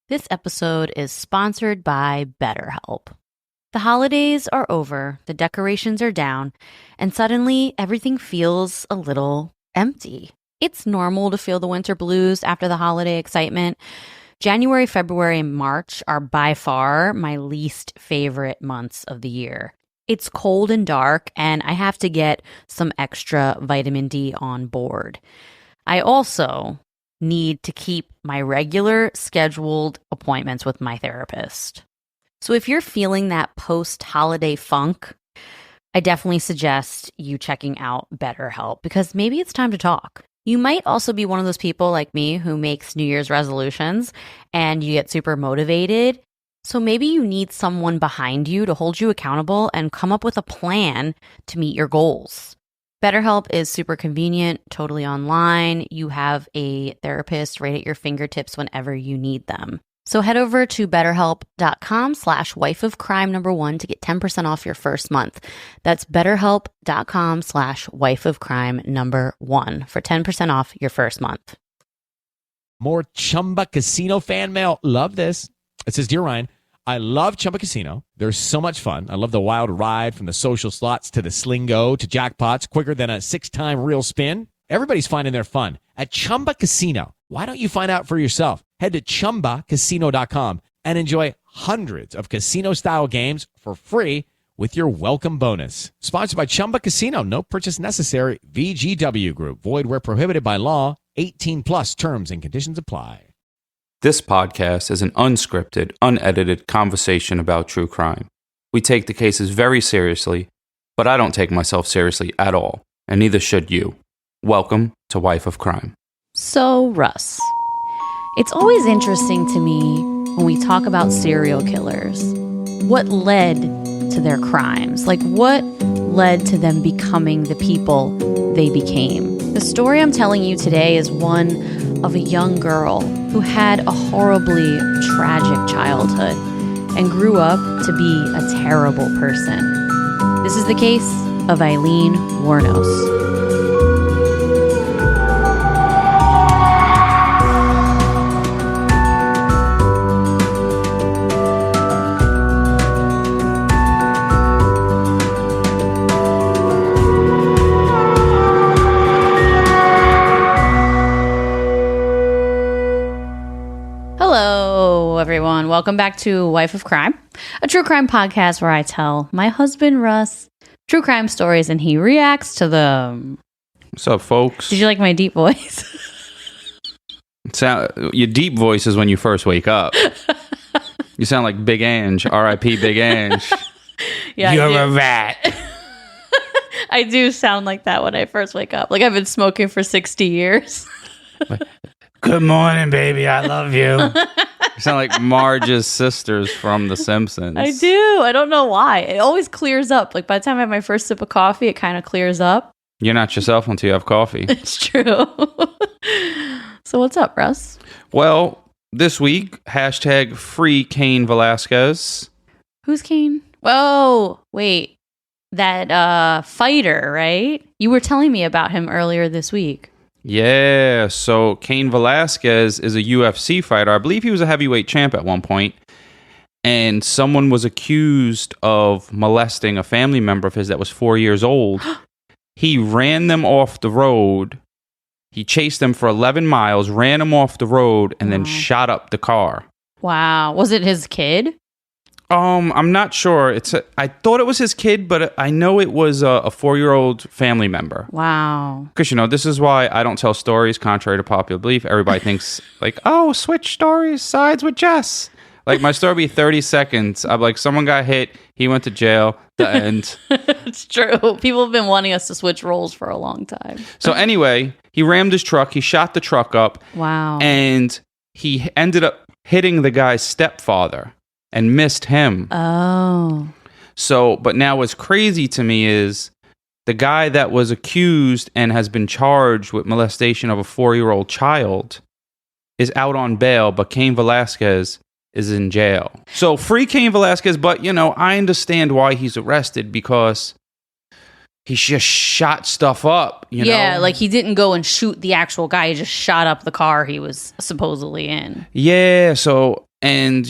This episode is sponsored by BetterHelp. The holidays are over, the decorations are down, and suddenly everything feels a little empty. It's normal to feel the winter blues after the holiday excitement. January, February, and March are by far my least favorite months of the year. It's cold and dark, and I have to get some extra vitamin D on board. I also need to keep my regular scheduled appointments with my therapist. So if you're feeling that post-holiday funk, I definitely suggest you checking out BetterHelp because maybe it's time to talk. You might also be one of those people like me who makes New Year's resolutions and you get super motivated. So maybe you need someone behind you to hold you accountable and come up with a plan to meet your goals. BetterHelp is super convenient, totally online. You have a therapist right at your fingertips whenever you need them. So head over to betterhelp.com/wifeofcrime1 to get 10% off your first month. That's betterhelp.com/wifeofcrime1 for 10% off your first month. More Chumba Casino fan mail. Love this. It says, Dear Ryan, I love Chumba Casino. They're so much fun. I love the wild ride from the social slots to the Slingo to jackpots quicker than a 6-time real spin. Everybody's finding their fun at Chumba Casino. Why don't you find out for yourself? Head to ChumbaCasino.com and enjoy hundreds of casino-style games for free with your welcome bonus. Sponsored by Chumba Casino. No purchase necessary. VGW Group. Void where prohibited by law. 18+ terms and conditions apply. This podcast is an unscripted, unedited conversation about true crime. We take the cases very seriously, but I don't take myself seriously at all, and neither should you. Welcome to Wife of Crime. So, Russ, it's always interesting to me when we talk about serial killers. What led to their crimes? Like, what led to them becoming the people they became? The story I'm telling you today is one of a young girl who had a horribly tragic childhood and grew up to be a terrible person. This is the case of Aileen Wuornos. Hello, everyone. Welcome back to Wife of Crime, a true crime podcast where I tell my husband, Russ, true crime stories and he reacts to them. What's up, folks? Did you like my deep voice? Your deep voice is when you first wake up. You sound like Big Ange, R.I.P. Big Ange. Yeah, You're a rat. I do sound like that when I first wake up. Like I've been smoking for 60 years. Good morning, baby. I love you. You sound like Marge's sisters from The Simpsons. I do. I don't know why. It always clears up. Like by the time I have my first sip of coffee, it kind of clears up. You're not yourself until you have coffee. It's true. So what's up, Russ? Well, this week, hashtag free Cain Velasquez. Who's Cain? Whoa, wait. That fighter, right? You were telling me about him earlier this week. Yeah, so Cain Velasquez is a UFC fighter. I believe he was a heavyweight champ at one point. And someone was accused of molesting a family member of his that was 4 years old. He ran them off the road. He chased them for 11 miles, ran them off the road, and then shot up the car. Wow. Was it his kid? I'm not sure. I thought it was his kid, but I know it was a 4-year-old family member. Wow. Because, this is why I don't tell stories, contrary to popular belief. Everybody thinks, like, oh, switch stories, sides with Jess. Like, my story be 30 seconds. I'm like, someone got hit, he went to jail, the end. It's true. People have been wanting us to switch roles for a long time. So anyway, he rammed his truck, he shot the truck up. Wow. And he ended up hitting the guy's stepfather. And missed him. Oh. So, but now what's crazy to me is the guy that was accused and has been charged with molestation of a 4-year-old child is out on bail, but Cain Velasquez is in jail. So free Cain Velasquez, but I understand why he's arrested because he just shot stuff up, Yeah, like he didn't go and shoot the actual guy. He just shot up the car he was supposedly in. Yeah, so... And,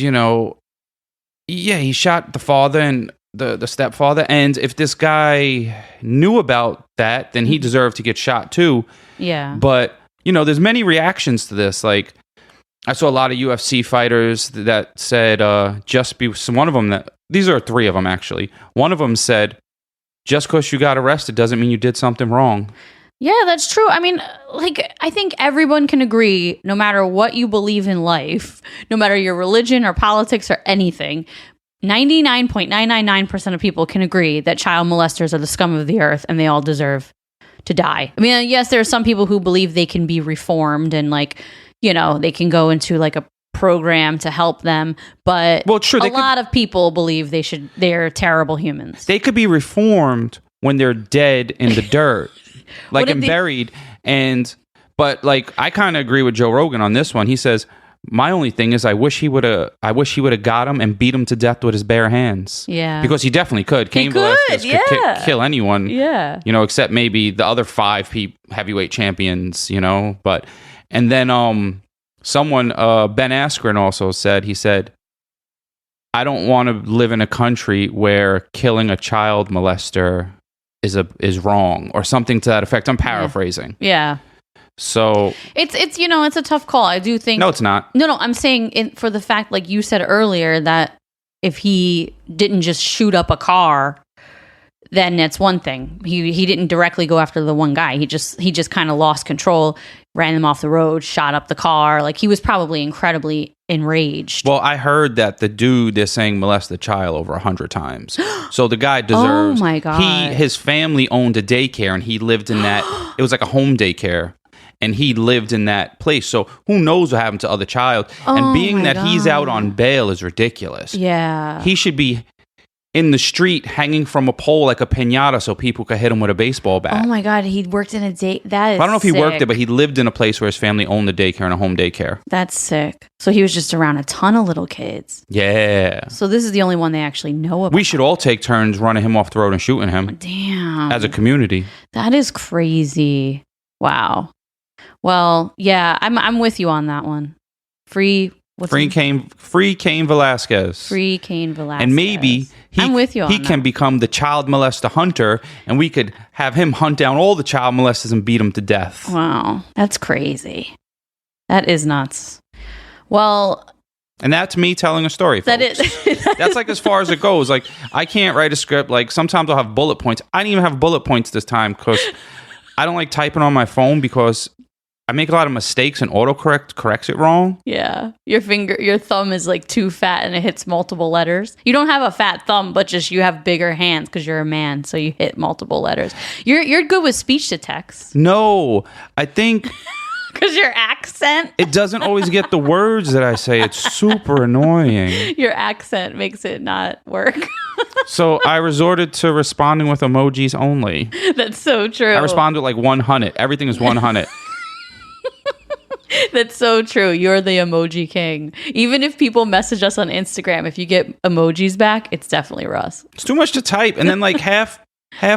he shot the father and the stepfather. And if this guy knew about that, then he deserved to get shot too. Yeah. But, there's many reactions to this. Like, I saw a lot of UFC fighters that said, one of them, these are 3 of them actually. One of them said, just because you got arrested doesn't mean you did something wrong. Yeah, that's true. I mean, I think everyone can agree, no matter what you believe in life, no matter your religion or politics or anything, 99.999% of people can agree that child molesters are the scum of the earth and they all deserve to die. I mean, yes, there are some people who believe they can be reformed and they can go into a program to help them, but a lot of people believe they're terrible humans. They could be reformed when they're dead in the dirt, buried. But I kind of agree with Joe Rogan on this one. He says, my only thing is I wish he would have got him and beat him to death with his bare hands. Yeah. Because he definitely could. Cain Velasquez could kill anyone. Yeah. Except maybe the other 5 heavyweight champions, but, and then, someone, Ben Askren also said, I don't want to live in a country where killing a child molester is wrong or something to that effect. I'm paraphrasing. Yeah. So it's it's a tough call. I do think. No, it's not. No, I'm saying for the fact, like you said earlier, that if he didn't just shoot up a car, then it's one thing. He didn't directly go after the one guy. He just kind of lost control, ran him off the road, shot up the car. Like, he was probably incredibly enraged. Well, I heard that the dude they're saying molested a child over 100 times. So the guy deserves. Oh my God. His family owned a daycare and he lived in that. It was like a home daycare. And he lived in that place. So who knows what happened to other child. And being that he's out on bail is ridiculous. Yeah. He should be in the street hanging from a pole like a piñata so people could hit him with a baseball bat. Oh my God, he worked in a day. That is I don't know if he sick. worked there, but he lived in a place where his family owned a daycare and a home daycare. That's sick. So he was just around a ton of little kids. Yeah. So this is the only one they actually know about. We should all take turns running him off the road and shooting him. Damn. As a community. That is crazy. Wow. Well, yeah, I'm with you on that one. Free Cain Velasquez. Free Cain Velasquez. And maybe I'm with you on he can become the child molester hunter, and we could have him hunt down all the child molesters and beat them to death. Wow, that's crazy. That is nuts. Well, and that's me telling a story, folks. That is. That's like as far as it goes. Like, I can't write a script. Like, sometimes I'll have bullet points. I didn't even have bullet points this time because I don't like typing on my phone because I make a lot of mistakes and autocorrect corrects it wrong. Yeah. Your thumb is like too fat and it hits multiple letters. You don't have a fat thumb, but just you have bigger hands because you're a man, so you hit multiple letters. You're good with speech to text. No, I think because your accent. It doesn't always get the words that I say. It's super annoying. Your accent makes it not work. So I resorted to responding with emojis only. That's so true. I respond with like 100. Everything is 100. That's so true. You're the emoji king. Even if people message us on Instagram, if you get emojis back, it's definitely Russ. It's too much to type. And then like half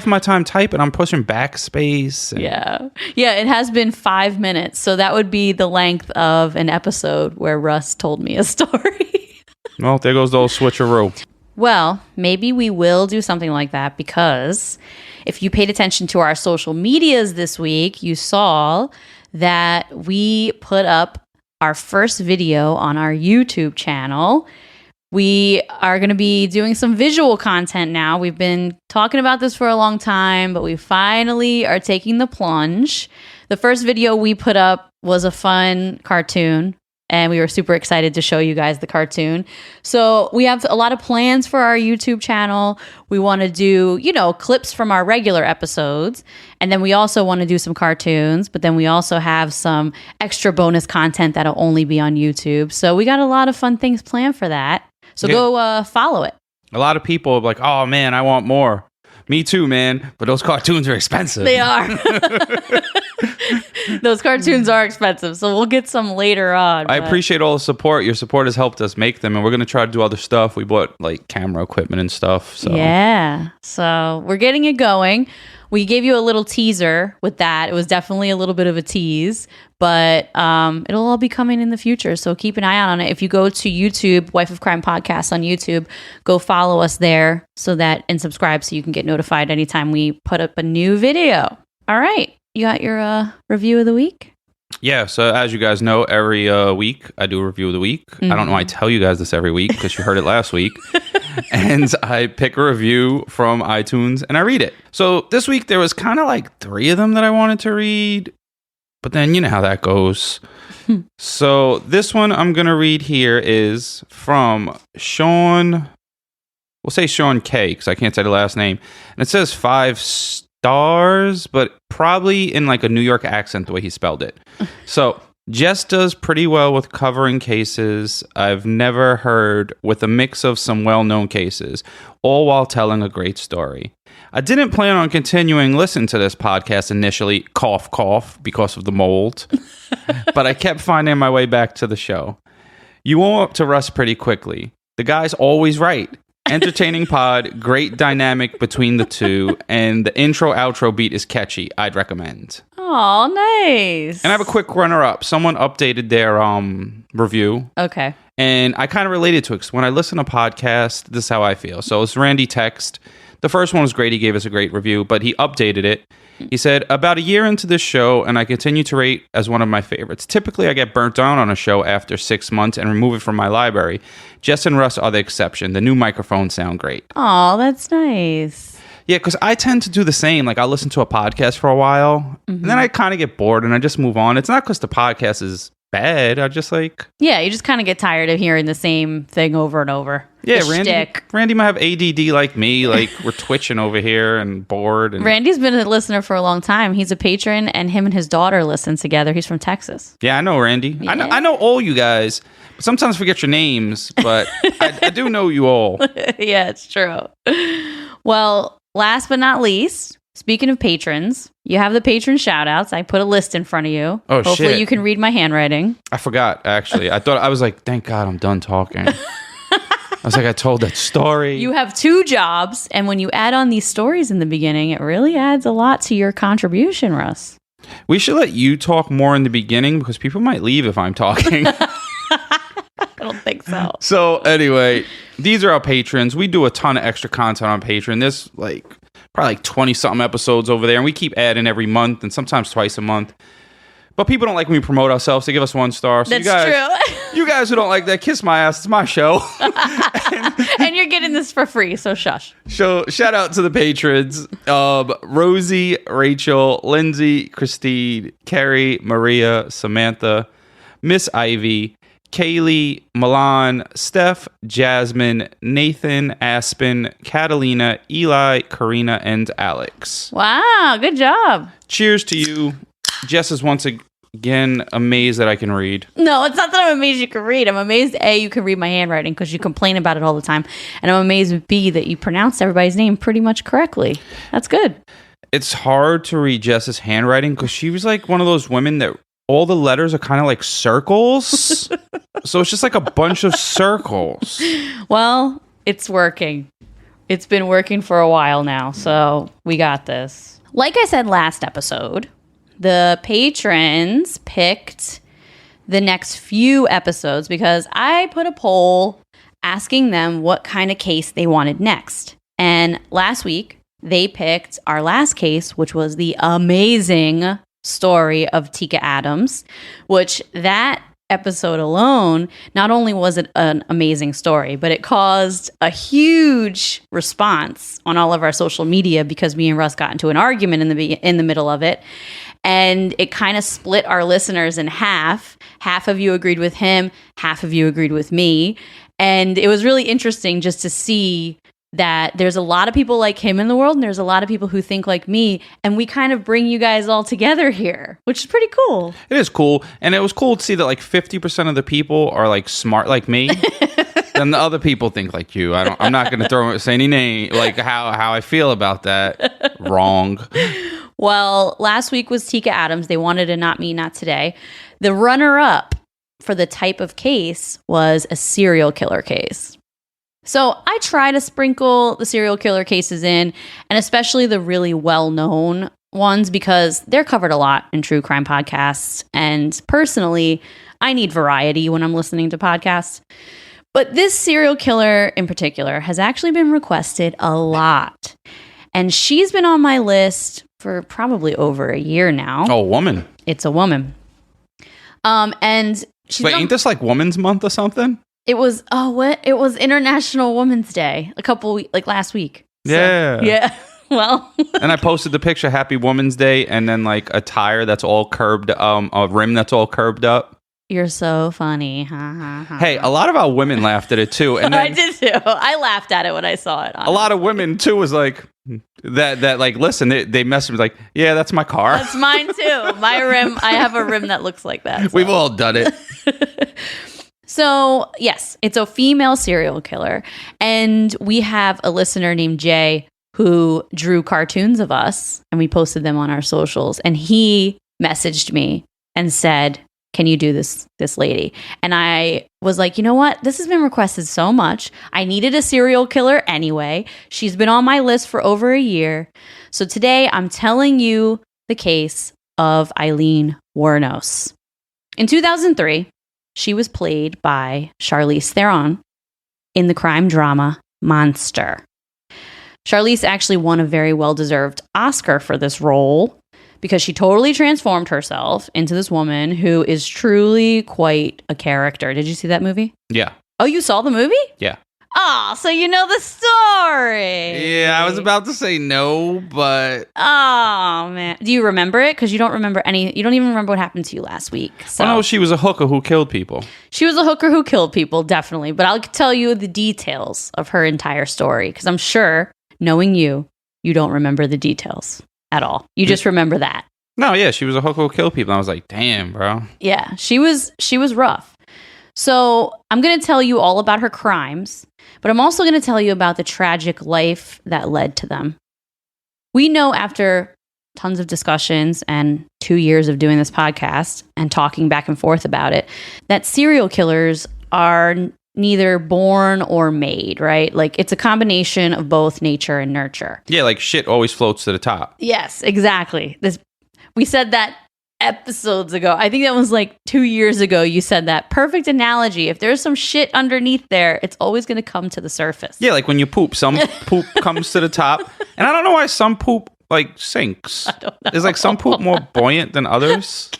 my time typing, I'm pushing backspace. Yeah. Yeah, it has been 5 minutes. So that would be the length of an episode where Russ told me a story. Well, there goes the old switcheroo. Well, maybe we will do something like that because if you paid attention to our social medias this week, you saw that we put up our first video on our YouTube channel. We are going to be doing some visual content now. We've been talking about this for a long time, but we finally are taking the plunge. The first video we put up was a fun cartoon, and we were super excited to show you guys the cartoon. So we have a lot of plans for our YouTube channel. We want to do, clips from our regular episodes. And then we also want to do some cartoons, but then we also have some extra bonus content that'll only be on YouTube. So we got a lot of fun things planned for that. So go follow it. A lot of people are like, oh man, I want more. Me too, man. But those cartoons are expensive. They are. Those cartoons are expensive. So we'll get some later on. I appreciate all the support. Your support has helped us make them. And we're going to try to do other stuff. We bought like camera equipment and stuff. So yeah. So we're getting it going. we gave you a little teaser with that. It was definitely a little bit of a tease, but it'll all be coming in the future. So keep an eye out on it. If you go to YouTube, Wife of Crime Podcast on YouTube, go follow us there and subscribe so you can get notified anytime we put up a new video. All right. You got your review of the week? Yeah, so as you guys know, every week I do a review of the week. I don't know why I tell you guys this every week because you heard it last week. And I pick a review from iTunes and I read it. So this week there was kind of like 3 of them that I wanted to read. But then you know how that goes. So this one I'm going to read here is from Sean. We'll say Sean K because I can't say the last name. And it says 5 stars, but probably in like a New York accent the way he spelled it. So Jess does pretty well with covering cases I've never heard with a mix of some well-known cases, all while telling a great story. I didn't plan on continuing listen to this podcast initially, cough, cough, because of the mold, but I kept finding my way back to the show. You warm up to Russ pretty quickly. The guy's always right. Entertaining pod, great dynamic between the two, and the intro-outro beat is catchy. I'd recommend. Oh, nice. And I have a quick runner-up. Someone updated their review. Okay. And I kind of related to it because when I listen to podcasts, this is how I feel. So it's Randy Text. The first one was great. He gave us a great review, but he updated it. He said, about a year into this show, and I continue to rate as one of my favorites. Typically, I get burnt down on a show after 6 months and remove it from my library. Jess and Russ are the exception. The new microphones sound great. Oh, that's nice. Yeah, because I tend to do the same. Like, I'll listen to a podcast for a while, and then I kind of get bored, and I just move on. It's not because the podcast is bad. I just like... Yeah, you just kind of get tired of hearing the same thing over and over. Yeah, Randy might have ADD like me. Like, we're twitching over here and bored. And... Randy's been a listener for a long time. He's a patron, and him and his daughter listen together. He's from Texas. Yeah, I know Randy. Yeah. I know all you guys. Sometimes I forget your names, but I do know you all. Yeah, it's true. Well, last but not least, speaking of patrons, you have the patron shout-outs. I put a list in front of you. Oh, Hopefully shit. you can read my handwriting. I forgot, actually. I was like, thank God I'm done talking. I was like, I told that story. You have 2 jobs, and when you add on these stories in the beginning, it really adds a lot to your contribution, Russ. We should let you talk more in the beginning because people might leave if I'm talking. I don't think so. So anyway, these are our patrons. We do a ton of extra content on Patreon. There's probably 20-something episodes over there, and we keep adding every month and sometimes twice a month. But people don't like when we promote ourselves. They give us 1 star. So That's true. You guys who don't like that, kiss my ass. It's my show. And you're getting this for free, so shush. So shout out to the patrons. Rosie, Rachel, Lindsay, Christine, Carrie, Maria, Samantha, Miss Ivy, Kaylee, Milan, Steph, Jasmine, Nathan, Aspen, Catalina, Eli, Karina, and Alex. Wow, good job. Cheers to you. Jess is once again amazed that I can read. No, it's not that I'm amazed you can read. I'm amazed, A, you can read my handwriting because you complain about it all the time. And I'm amazed, B, that you pronounced everybody's name pretty much correctly. That's good. It's hard to read Jess's handwriting because she was like one of those women that all the letters are kind of like circles. So it's just like a bunch of circles. Well, it's working. It's been working for a while now, so we got this. Like I said last episode, the patrons picked the next few episodes because I put a poll asking them what kind of case they wanted next. And last week, they picked our last case, which was the amazing story of Tika Adams, which that episode alone, not only was it an amazing story, but it caused a huge response on all of our social media because me and Russ got into an argument in the middle of it. And it kind of split our listeners in half. Half of you agreed with him, half of you agreed with me. And it was really interesting just to see that there's a lot of people like him in the world, and there's a lot of people who think like me, and we kind of bring you guys all together here, which is pretty cool. It is cool, and it was cool to see that like 50% of the people are like smart like me, and the other people think like you. I'm not going to say any name like how I feel about that. Wrong. Well, last week was Tika Adams. They wanted a Not Me, Not Today. The runner-up for the type of case was a serial killer case. So I try to sprinkle the serial killer cases in, and especially the really well-known ones, because they're covered a lot in true crime podcasts. And personally, I need variety when I'm listening to podcasts. But this serial killer in particular has actually been requested a lot. And she's been on my list for probably over a year now. Oh, woman. It's a woman. And she's Wait, ain't this like Women's Month or something? It was, It was International Women's Day last week. So, Yeah. Yeah. Well. And I posted the picture, Happy Women's Day, and then like a tire that's all curved, a rim that's all curved up. You're so funny. Ha, ha, ha. Hey, a lot of our women laughed at it too. And then I did too. I laughed at it when I saw it. a lot of women too was like, that like, listen, they messaged me like, yeah, that's my car. That's mine too. My rim, I have a rim that looks like that. So. We've all done it. So, yes, it's a female serial killer. And we have a listener named Jay who drew cartoons of us, and we posted them on our socials. And he messaged me and said, can you do this lady? And I was like, you know what? This has been requested so much. I needed a serial killer anyway. She's been on my list for over a year. So today I'm telling you the case of Aileen Wuornos. In 2003, she was played by Charlize Theron in the crime drama Monster. Charlize actually won a very well-deserved Oscar for this role because she totally transformed herself into this woman who is truly quite a character. Did you see that movie? Yeah. Oh, you saw the movie? Yeah. Oh, so you know the story. Yeah, I was about to say no, but Oh, man. Do you remember it? Because you don't remember you don't even remember what happened to you last week. So. no, she was a hooker who killed people. She was a hooker who killed people, definitely. But I'll tell you the details of her entire story because I'm sure, knowing you don't remember the details at all. You just remember that. No, yeah, she was a hooker who killed people. And I was like, damn, bro. Yeah, she was rough. So I'm going to tell you all about her crimes, but I'm also going to tell you about the tragic life that led to them. We know after tons of discussions and 2 years of doing this podcast and talking back and forth about it, that serial killers are neither born or made, right? Like it's a combination of both nature and nurture. Yeah, like shit always floats to the top. Yes, exactly. We said that episodes ago. I think that was like 2 years ago. You said that. Perfect analogy. If there's some shit underneath there, it's always going to come to the surface. Yeah, like when you poop, some poop comes to the top. And I don't know why some poop like sinks. I don't know. Is like some poop more buoyant than others?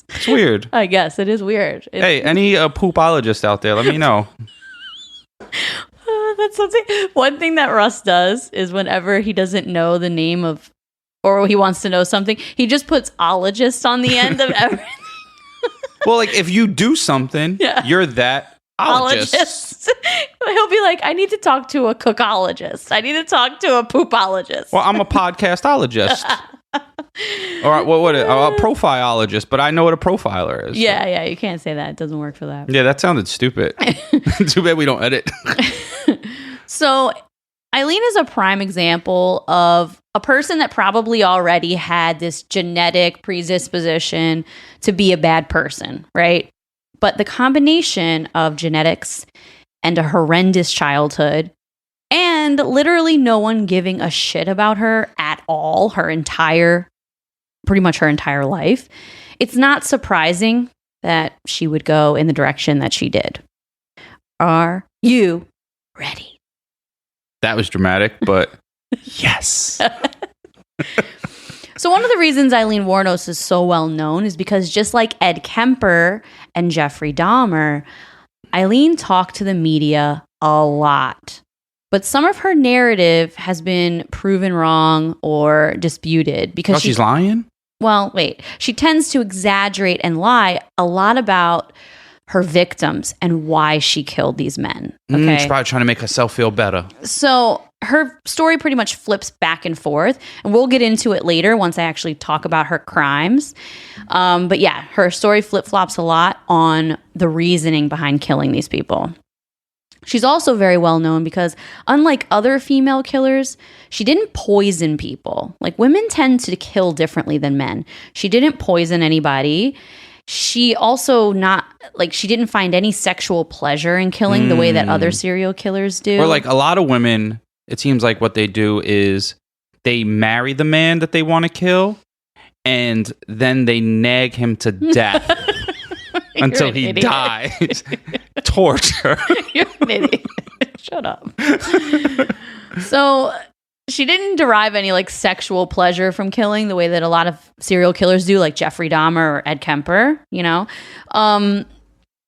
It's weird. I guess it is weird. Hey, any poopologist out there, let me know. That's something. One thing that Russ does is whenever he doesn't know the name of, or he wants to know something, he just puts ologist on the end of everything. Well, like if you do something, you're that ologist. He'll be like, I need to talk to a cookologist. I need to talk to a poopologist. Well, I'm a podcastologist. Or a profileologist, but I know what a profiler is. Yeah, you can't say that. It doesn't work for that. Yeah, that sounded stupid. Too bad we don't edit. So Aileen is a prime example of a person that probably already had this genetic predisposition to be a bad person, right? But the combination of genetics and a horrendous childhood and literally no one giving a shit about her at all, pretty much her entire life, it's not surprising that she would go in the direction that she did. Are you ready? That was dramatic, but yes. So one of the reasons Aileen Wuornos is so well known is because just like Ed Kemper and Jeffrey Dahmer, Aileen talked to the media a lot. But some of her narrative has been proven wrong or disputed because she's lying? Well, wait. She tends to exaggerate and lie a lot about her victims and why she killed these men. Okay? She's probably trying to make herself feel better. So her story pretty much flips back and forth, and we'll get into it later once I actually talk about her crimes. But yeah, her story flip-flops a lot on the reasoning behind killing these people. She's also very well known because unlike other female killers, she didn't poison people. Like women tend to kill differently than men. She didn't poison anybody. She also she didn't find any sexual pleasure in killing the way that other serial killers do. Or like a lot of women, it seems like what they do is they marry the man that they want to kill, and then they nag him to death until he dies. Torture. You're an idiot. Shut up. So she didn't derive any like sexual pleasure from killing the way that a lot of serial killers do, like Jeffrey Dahmer or Ed Kemper, you know.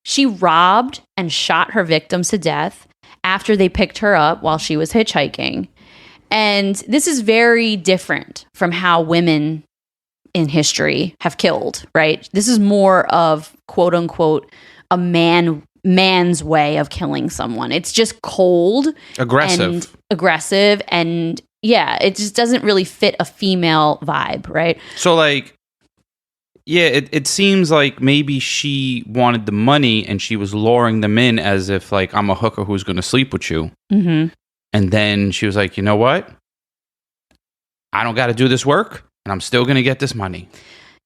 She robbed and shot her victims to death after they picked her up while she was hitchhiking. And this is very different from how women in history have killed, right? This is more of, quote unquote, a man's way of killing someone. It's just cold, aggressive, and yeah, it just doesn't really fit a female vibe, right? So like, yeah, it seems like maybe she wanted the money and she was luring them in as if like, I'm a hooker who's going to sleep with you. Mm-hmm. And then she was like, you know what? I don't got to do this work and I'm still going to get this money.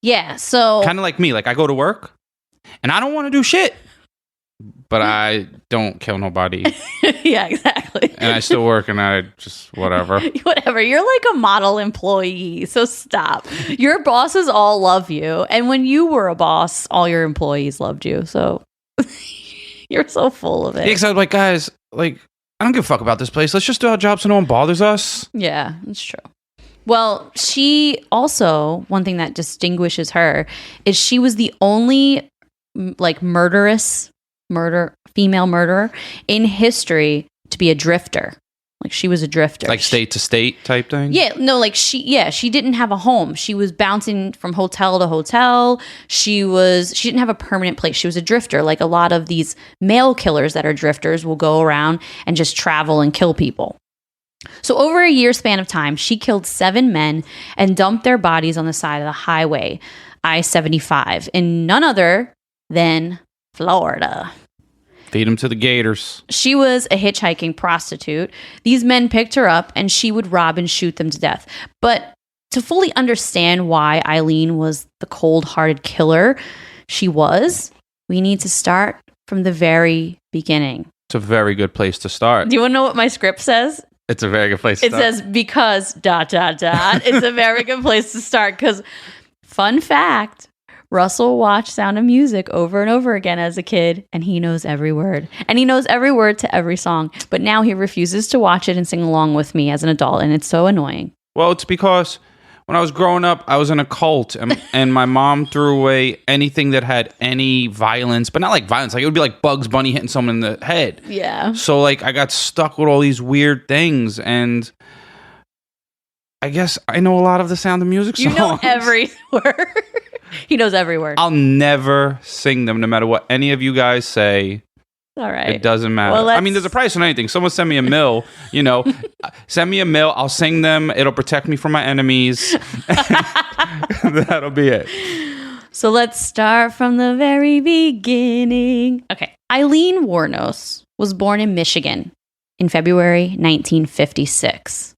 Yeah, so kind of like me. Like I go to work and I don't want to do shit, but I don't kill nobody. Yeah, exactly. And I still work and I just whatever. Whatever. You're like a model employee, so stop. Your bosses all love you. And when you were a boss, all your employees loved you. So you're so full of it. Yeah, because I was like, guys, like, I don't give a fuck about this place. Let's just do our job so no one bothers us. Yeah, that's true. Well, she also, one thing that distinguishes her is she was the only like female murderer in history to be a drifter. Like she was a drifter. Like state to state type thing? Yeah, no, like she didn't have a home. She was bouncing from hotel to hotel. She didn't have a permanent place. She was a drifter. Like a lot of these male killers that are drifters will go around and just travel and kill people. So over a year span of time, she killed 7 men and dumped their bodies on the side of the highway, I-75, in none other than Florida. Feed them to the gators. She was a hitchhiking prostitute. These men picked her up and she would rob and shoot them to death. But to fully understand why Aileen was the cold-hearted killer she was, we need to start from the very beginning. It's a very good place to start. Do you want to know what my script says? It's a very good place to start. It says, because, ... It's a very good place to start because, fun fact, Russell watched Sound of Music over and over again as a kid, and he knows every word. And he knows every word to every song. But now he refuses to watch it and sing along with me as an adult, and it's so annoying. Well, it's because when I was growing up, I was in a cult, and my mom threw away anything that had any violence, but not like violence. Like it would be like Bugs Bunny hitting someone in the head. Yeah. So like I got stuck with all these weird things, and I guess I know a lot of the Sound of Music songs. You know every word. He knows every word. I'll never sing them, no matter what any of you guys say. All right. It doesn't matter. Well, I mean, there's a price on anything. Someone send me a mill, send me a mill. I'll sing them. It'll protect me from my enemies. That'll be it. So let's start from the very beginning. Okay. Aileen Wuornos was born in Michigan in February 1956.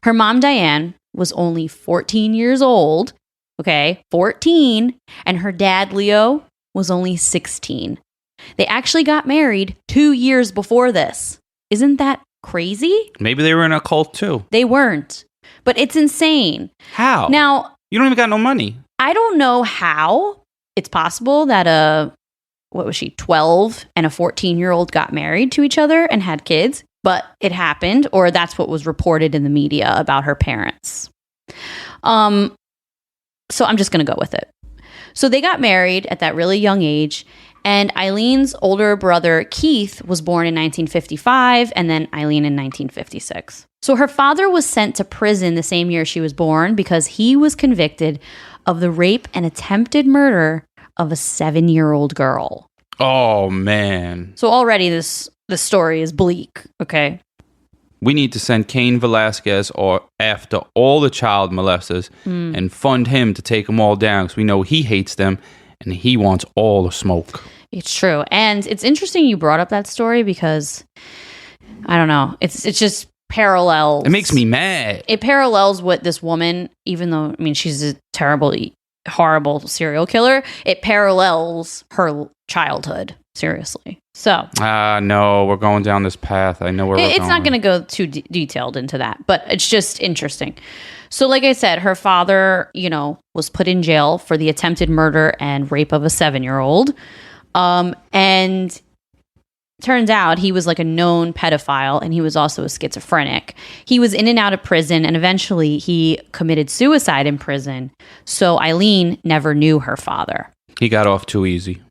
Her mom, Diane, was only 14 years old. Okay, 14. And her dad, Leo, was only 16. They actually got married 2 years before this. Isn't that crazy? Maybe they were in a cult too. They weren't. But it's insane. How? Now, you don't even got no money. I don't know how it's possible that 12 and a 14-year-old got married to each other and had kids, but it happened, or that's what was reported in the media about her parents. So I'm just going to go with it. So they got married at that really young age, and Eileen's older brother, Keith, was born in 1955, and then Aileen in 1956. So her father was sent to prison the same year she was born because he was convicted of the rape and attempted murder of a 7-year-old girl. Oh, man. So already the story is bleak, okay? We need to send Cain Velasquez after all the child molesters and fund him to take them all down because we know he hates them and he wants all the smoke. It's true. And it's interesting you brought up that story because, I don't know, it's just parallels. It makes me mad. It parallels what this woman, even though, I mean, she's a terrible horrible serial killer, it parallels her childhood. Seriously. So no, we're going down this path. I know where we're going. It's not going to go too detailed into that, but it's just interesting. So like I said, her father, was put in jail for the attempted murder and rape of a 7-year-old. And turns out he was like a known pedophile, and he was also a schizophrenic. He was in and out of prison, and eventually he committed suicide in prison. So Aileen never knew her father. He got off too easy.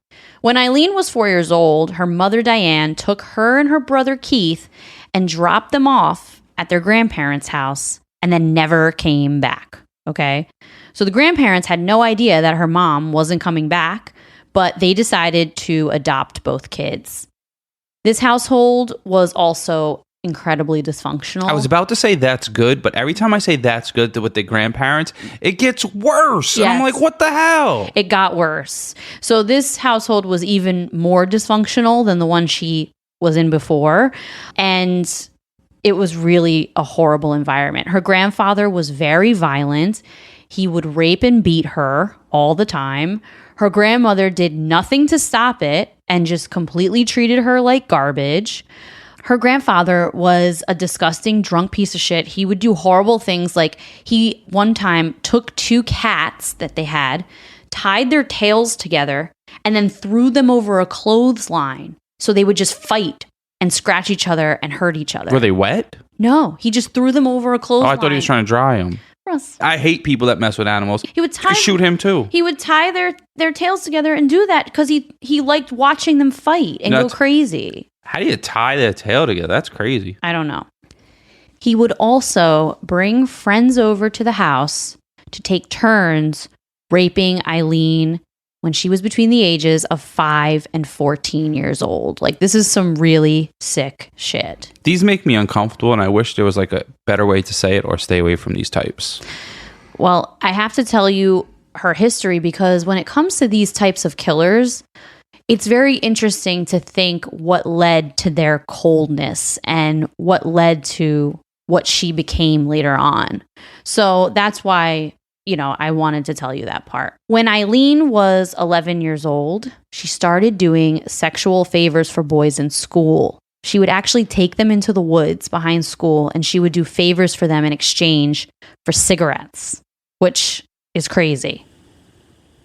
When Aileen was 4 years old, her mother Diane took her and her brother Keith and dropped them off at their grandparents' house and then never came back. Okay? So the grandparents had no idea that her mom wasn't coming back, but they decided to adopt both kids. This household was also incredibly dysfunctional. I was about to say that's good, but every time I say that's good with the grandparents, it gets worse. Yes. And I'm like, what the hell? It got worse. So this household was even more dysfunctional than the one she was in before. And it was really a horrible environment. Her grandfather was very violent. He would rape and beat her all the time. Her grandmother did nothing to stop it and just completely treated her like garbage. Her grandfather was a disgusting drunk piece of shit. He would do horrible things, like he one time took 2 cats that they had, tied their tails together, and then threw them over a clothesline so they would just fight and scratch each other and hurt each other. Were they wet? No, he just threw them over a clothesline. Oh, I thought he was trying to dry them. Russ. I hate people that mess with animals. He would tie, shoot him too. He would tie their tails together and do that because he liked watching them fight and go crazy. How do you tie their tail together? That's crazy. I don't know. He would also bring friends over to the house to take turns raping Aileen when she was between the ages of 5 and 14 years old. Like, this is some really sick shit. These make me uncomfortable, and I wish there was like a better way to say it or stay away from these types. Well, I have to tell you her history because when it comes to these types of killers, it's very interesting to think what led to their coldness and what led to what she became later on. So that's why, I wanted to tell you that part. When Aileen was 11 years old, she started doing sexual favors for boys in school. She would actually take them into the woods behind school, and she would do favors for them in exchange for cigarettes, which is crazy.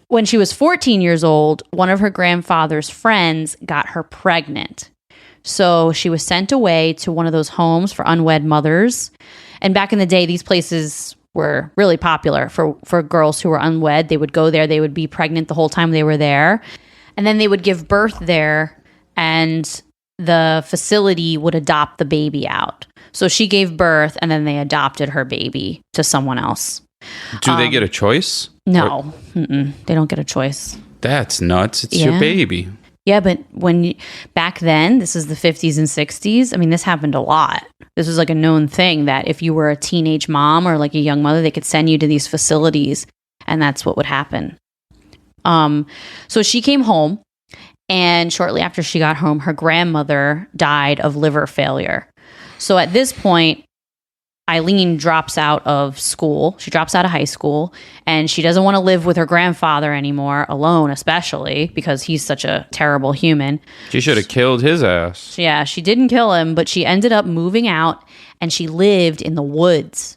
When she was 14 years old, one of her grandfather's friends got her pregnant. So she was sent away to one of those homes for unwed mothers. And back in the day, these places were really popular for girls who were unwed. They would go there. They would be pregnant the whole time they were there. And then they would give birth there, and the facility would adopt the baby out. So she gave birth, and then they adopted her baby to someone else. Do they get a choice? No, they don't get a choice. That's nuts. It's your baby. Yeah, but back then, this is the 50s and 60s. I mean, this happened a lot. This was like a known thing that if you were a teenage mom or like a young mother, they could send you to these facilities, and that's what would happen. So she came home, and shortly after she got home, her grandmother died of liver failure. So at this point, Aileen drops out of school. She drops out of high school, and she doesn't want to live with her grandfather anymore, alone especially, because he's such a terrible human. She should have killed his ass. Yeah, she didn't kill him, but she ended up moving out, and she lived in the woods.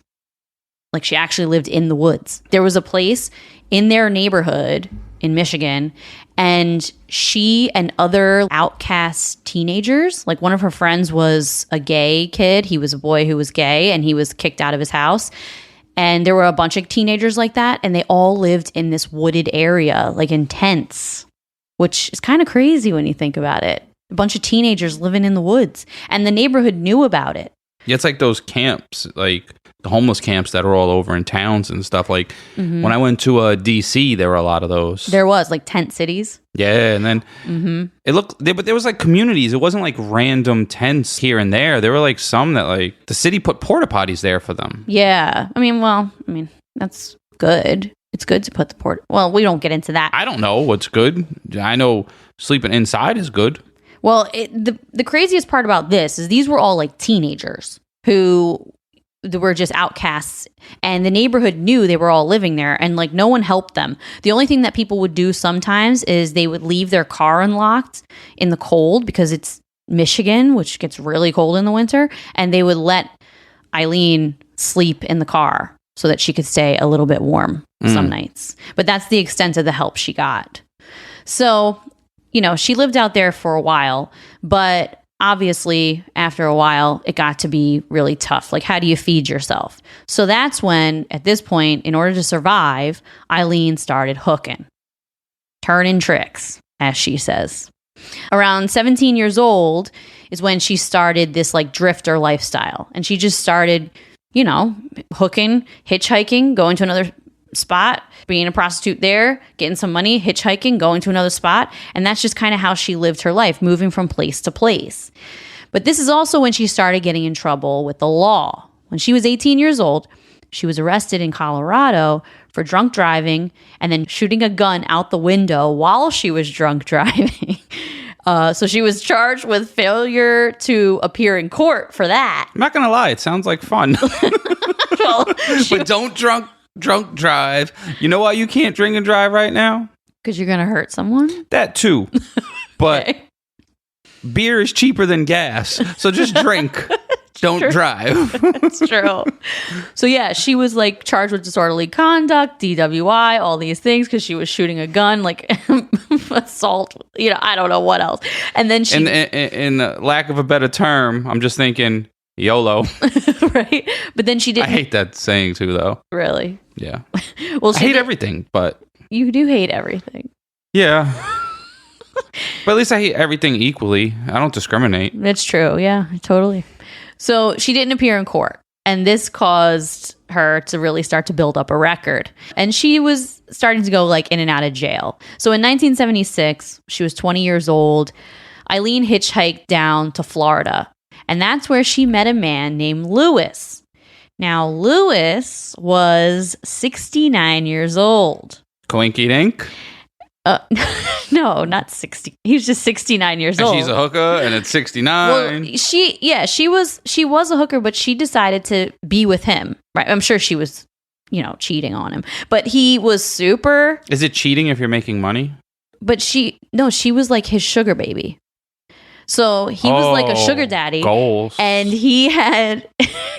Like, she actually lived in the woods. There was a place in their neighborhood in Michigan, and she and other outcast teenagers, like one of her friends was a gay kid. He was a boy who was gay, and he was kicked out of his house. And there were a bunch of teenagers like that, and they all lived in this wooded area, like in tents, which is kind of crazy when you think about it. A bunch of teenagers living in the woods, and the neighborhood knew about it. Yeah, it's like those camps, like the homeless camps that are all over in towns and stuff. Like when I went to DC, there were a lot of those. There was like tent cities. Yeah, and then it looked, but there was like communities. It wasn't like random tents here and there. There were like some that like the city put porta potties there for them. Yeah, I mean that's good. It's good to put the porta. Well, we don't get into that. I don't know what's good. I know sleeping inside is good. Well, the craziest part about this is these were all like teenagers who were just outcasts, and the neighborhood knew they were all living there, and like no one helped them. The only thing that people would do sometimes is they would leave their car unlocked in the cold because it's Michigan, which gets really cold in the winter, and they would let Aileen sleep in the car so that she could stay a little bit warm some nights. But that's the extent of the help she got. So, she lived out there for a while, but obviously after a while it got to be really tough. Like, how do you feed yourself? So that's when, at this point, in order to survive, Aileen started hooking, turning tricks, as she says. Around 17 years old is when she started this like drifter lifestyle, and she just started hooking, hitchhiking, going to another spot, being a prostitute there, getting some money, hitchhiking, going to another spot. And that's just kind of how she lived her life, moving from place to place. But this is also when she started getting in trouble with the law. When she was 18 years old, she was arrested in Colorado for drunk driving and then shooting a gun out the window while she was drunk driving. So she was charged with failure to appear in court for that. I'm not going to lie. It sounds like fun. Well, but don't drunk drive. You know why you can't drink and drive right now? Because you're going to hurt someone? That too. But Okay. Beer is cheaper than gas. So just drink. Don't drive. That's true. So yeah, she was like charged with disorderly conduct, DWI, all these things because she was shooting a gun, like assault. I don't know what else. And then she, in lack of a better term, I'm just thinking YOLO. right? But then she didn't. I hate that saying too, though. Really? Yeah. Well, I hate everything, but you do hate everything. Yeah. But at least I hate everything equally. I don't discriminate. That's true. Yeah, totally. So she didn't appear in court, and this caused her to really start to build up a record. And she was starting to go like in and out of jail. So in 1976, she was 20 years old. Aileen hitchhiked down to Florida, and that's where she met a man named Lewis. Now, Lewis was 69 years old. Coinky dink. No, not 60. He was just 69 years old. She's a hooker, and it's 69. Well, she was a hooker, but she decided to be with him. Right? I'm sure she was, cheating on him. But he was super. Is it cheating if you're making money? But she was like his sugar baby. So he was like a sugar daddy. Goals. And he had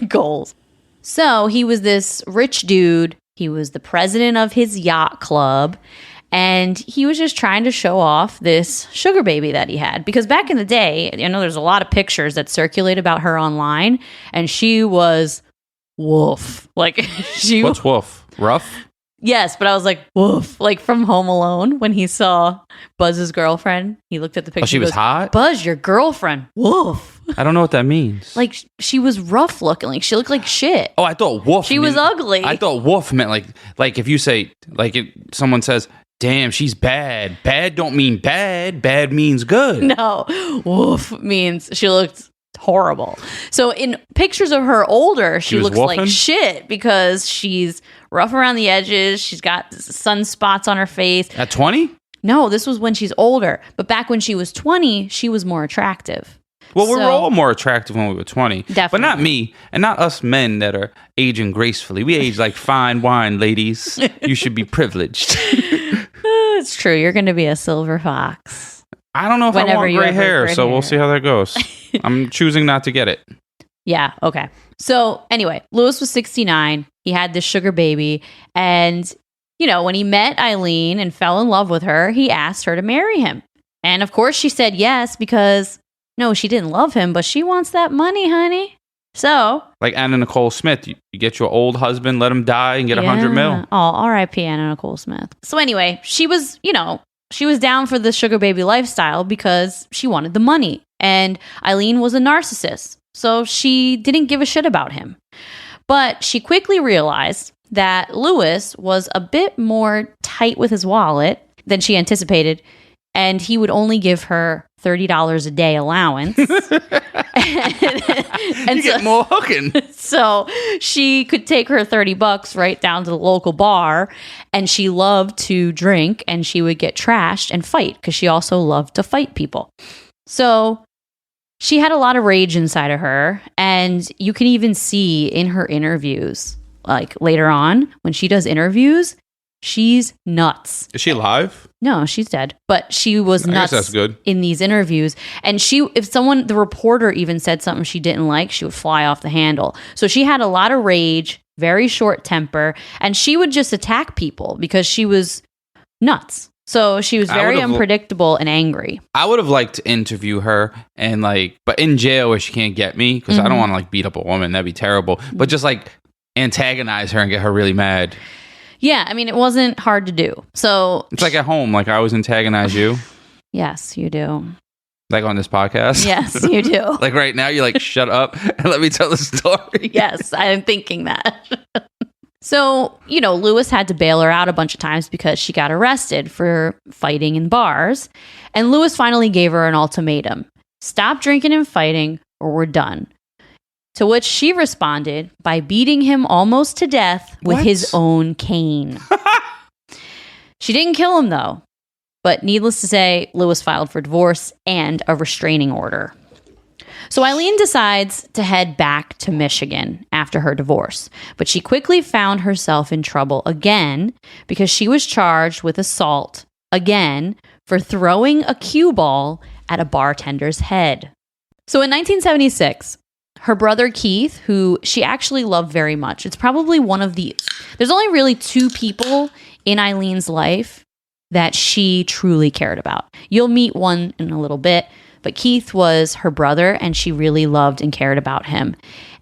goals. So he was this rich dude. He was the president of his yacht club. And he was just trying to show off this sugar baby that he had. Because back in the day, there's a lot of pictures that circulate about her online. And she was woof. Like, What's woof? Rough? Yes, but I was like, woof. Like from Home Alone, when he saw Buzz's girlfriend, he looked at the picture. Oh, she was hot? Buzz, your girlfriend. Woof. I don't know what that means. Like, she was rough looking. Like, she looked like shit. Oh, I thought woof. She was ugly. I thought woof meant like if you say, like if someone says, damn, she's bad. Bad don't mean bad. Bad means good. No, woof means she looked horrible. So in pictures of her older, she looks woofing? like shit because she's rough around the edges. She's got sunspots on her face. At 20? No, this was when she's older. But back when she was 20, she was more attractive. Well, we were all more attractive when we were 20. Definitely. But not me, and not us men that are aging gracefully. We age like fine wine, ladies. You should be privileged. It's true. You're going to be a silver fox. I don't know if I want gray hair, so hair. we'll see how that goes. I'm choosing not to get it. Yeah, okay. So anyway, Lewis was 69. He had this sugar baby. And, when he met Aileen and fell in love with her, he asked her to marry him. And of course she said yes because, no, she didn't love him, but she wants that money, honey. So. Like Anna Nicole Smith, you get your old husband, let him die, and get $100 million. Oh, R.I.P. Anna Nicole Smith. So anyway, she was, she was down for the sugar baby lifestyle because she wanted the money. And Aileen was a narcissist, so she didn't give a shit about him. But she quickly realized that Lewis was a bit more tight with his wallet than she anticipated, and he would only give her $30 a day allowance. and you get more hooking. So she could take her $30 right down to the local bar, and she loved to drink, and she would get trashed and fight because she also loved to fight people. So She had a lot of rage inside of her, and you can even see in her interviews, like later on when she does interviews, she's nuts. Is she alive? No, she's dead. But she was I nuts guess that's good. in these interviews. And the reporter even said something she didn't like, she would fly off the handle. So she had a lot of rage, very short temper, and she would just attack people because she was nuts. So she was very unpredictable and angry. I would have liked to interview her and but in jail where she can't get me, because I don't want to beat up a woman. That'd be terrible. But just antagonize her and get her really mad. Yeah, I mean, it wasn't hard to do. So it's like at home, I always antagonize you. Yes, you do. Like on this podcast? Yes, you do. Like right now, you're shut up and let me tell the story. Yes, I'm thinking that. So, Lewis had to bail her out a bunch of times because she got arrested for fighting in bars. And Lewis finally gave her an ultimatum. Stop drinking and fighting or we're done. To which she responded by beating him almost to death with his own cane. She didn't kill him, though. But needless to say, Lewis filed for divorce and a restraining order. So Aileen decides to head back to Michigan after her divorce. But she quickly found herself in trouble again because she was charged with assault again for throwing a cue ball at a bartender's head. So in 1976, her brother Keith, who she actually loved very much, it's probably there's only really two people in Eileen's life that she truly cared about. You'll meet one in a little bit, but Keith was her brother, and she really loved and cared about him.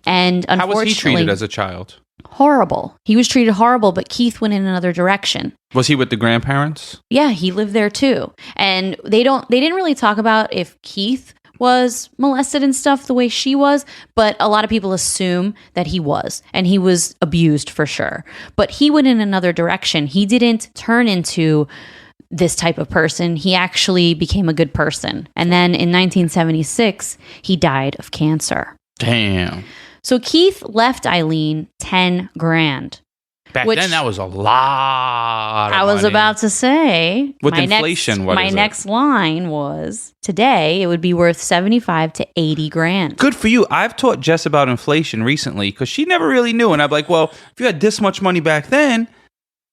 And unfortunately, how was he treated as a child? Horrible. He was treated horrible, but Keith went in another direction. Was he with the grandparents? Yeah, he lived there too. And they didn't really talk about if Keith was molested and stuff the way she was, but a lot of people assume that he was, and he was abused for sure. But he went in another direction. He didn't turn into this type of person. He actually became a good person. And then in 1976, he died of cancer. Damn. So Keith left Aileen $10,000. Back then, that was a lot of money. I was about to say, with inflation, my next line was, today it would be worth $75,000 to $80,000. Good for you. I've taught Jess about inflation recently because she never really knew. And I'm like, well, if you had this much money back then,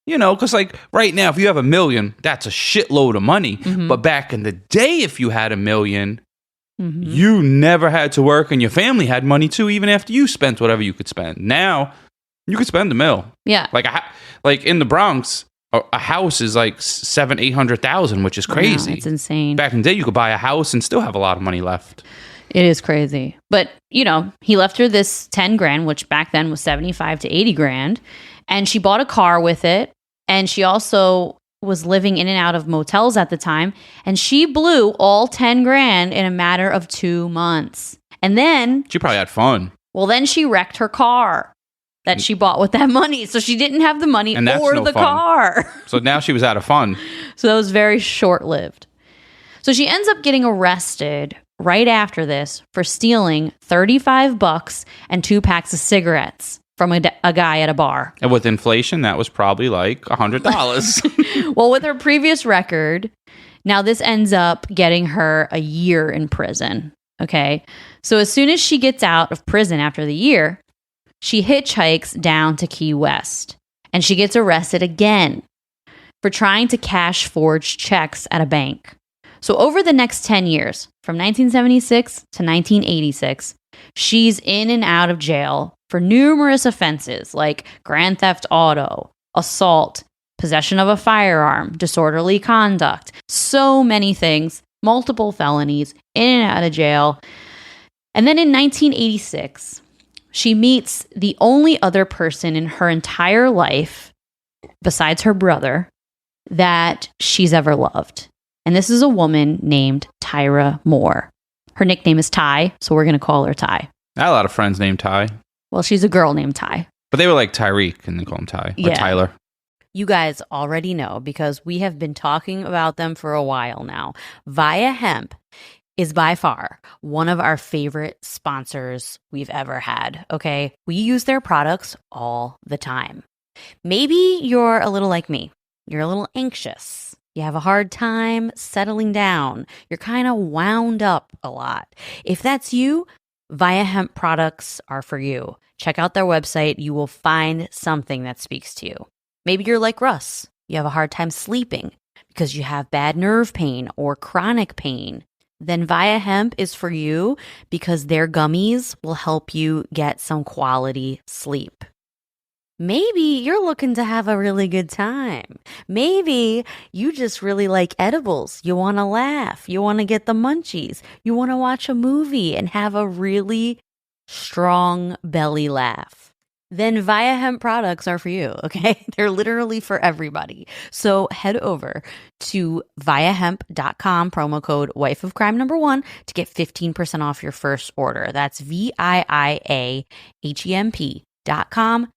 because right now, if you have $1 million, that's a shitload of money. Mm-hmm. But back in the day, if you had $1 million, mm-hmm. you never had to work, and your family had money too, even after you spent whatever you could spend. Now, you could spend $1 million. Yeah. Like in the Bronx, a house is like $700,000-800,000, which is crazy. It's insane. Back in the day, you could buy a house and still have a lot of money left. It is crazy. But, he left her this $10,000, which back then was $75,000 to $80,000. And she bought a car with it. And she also was living in and out of motels at the time. And she blew all $10,000 in a matter of 2 months. And then she probably had fun. Well, then she wrecked her car that she bought with that money. So she didn't have the money or the car. So now she was out of fun. So that was very short-lived. So she ends up getting arrested right after this for stealing $35 and 2 packs of cigarettes from a guy at a bar. And with inflation, that was probably like $100. Well, with her previous record, now this ends up getting her a year in prison. Okay. So as soon as she gets out of prison after the year, she hitchhikes down to Key West, and she gets arrested again for trying to cash forged checks at a bank. So over the next 10 years, from 1976 to 1986, she's in and out of jail for numerous offenses like grand theft auto, assault, possession of a firearm, disorderly conduct, so many things, multiple felonies, in and out of jail. And then in 1986, she meets the only other person in her entire life, besides her brother, that she's ever loved. And this is a woman named Tyra Moore. Her nickname is Ty, so we're going to call her Ty. I had a lot of friends named Ty. Well, she's a girl named Ty. But they were like Tyreek, and they call him Ty. Or Tyler. You guys already know because we have been talking about them for a while now. Via Hemp is by far one of our favorite sponsors we've ever had, okay? We use their products all the time. Maybe you're a little like me. You're a little anxious You have a hard time settling down. You're kind of wound up a lot. If that's you, Via Hemp products are for you. Check out their website. You will find something that speaks to you. Maybe you're like Russ. You have a hard time sleeping because you have bad nerve pain or chronic pain. Then Via Hemp is for you because their gummies will help you get some quality sleep. Maybe you're looking to have a really good time. Maybe you just really like edibles. You want to laugh. You want to get the munchies. You want to watch a movie and have a really strong belly laugh. Then Via Hemp products are for you, okay? They're literally for everybody. So head over to viahemp.com, promo code wifeofcrime1 to get 15% off your first order. That's VIIAHEMP.com.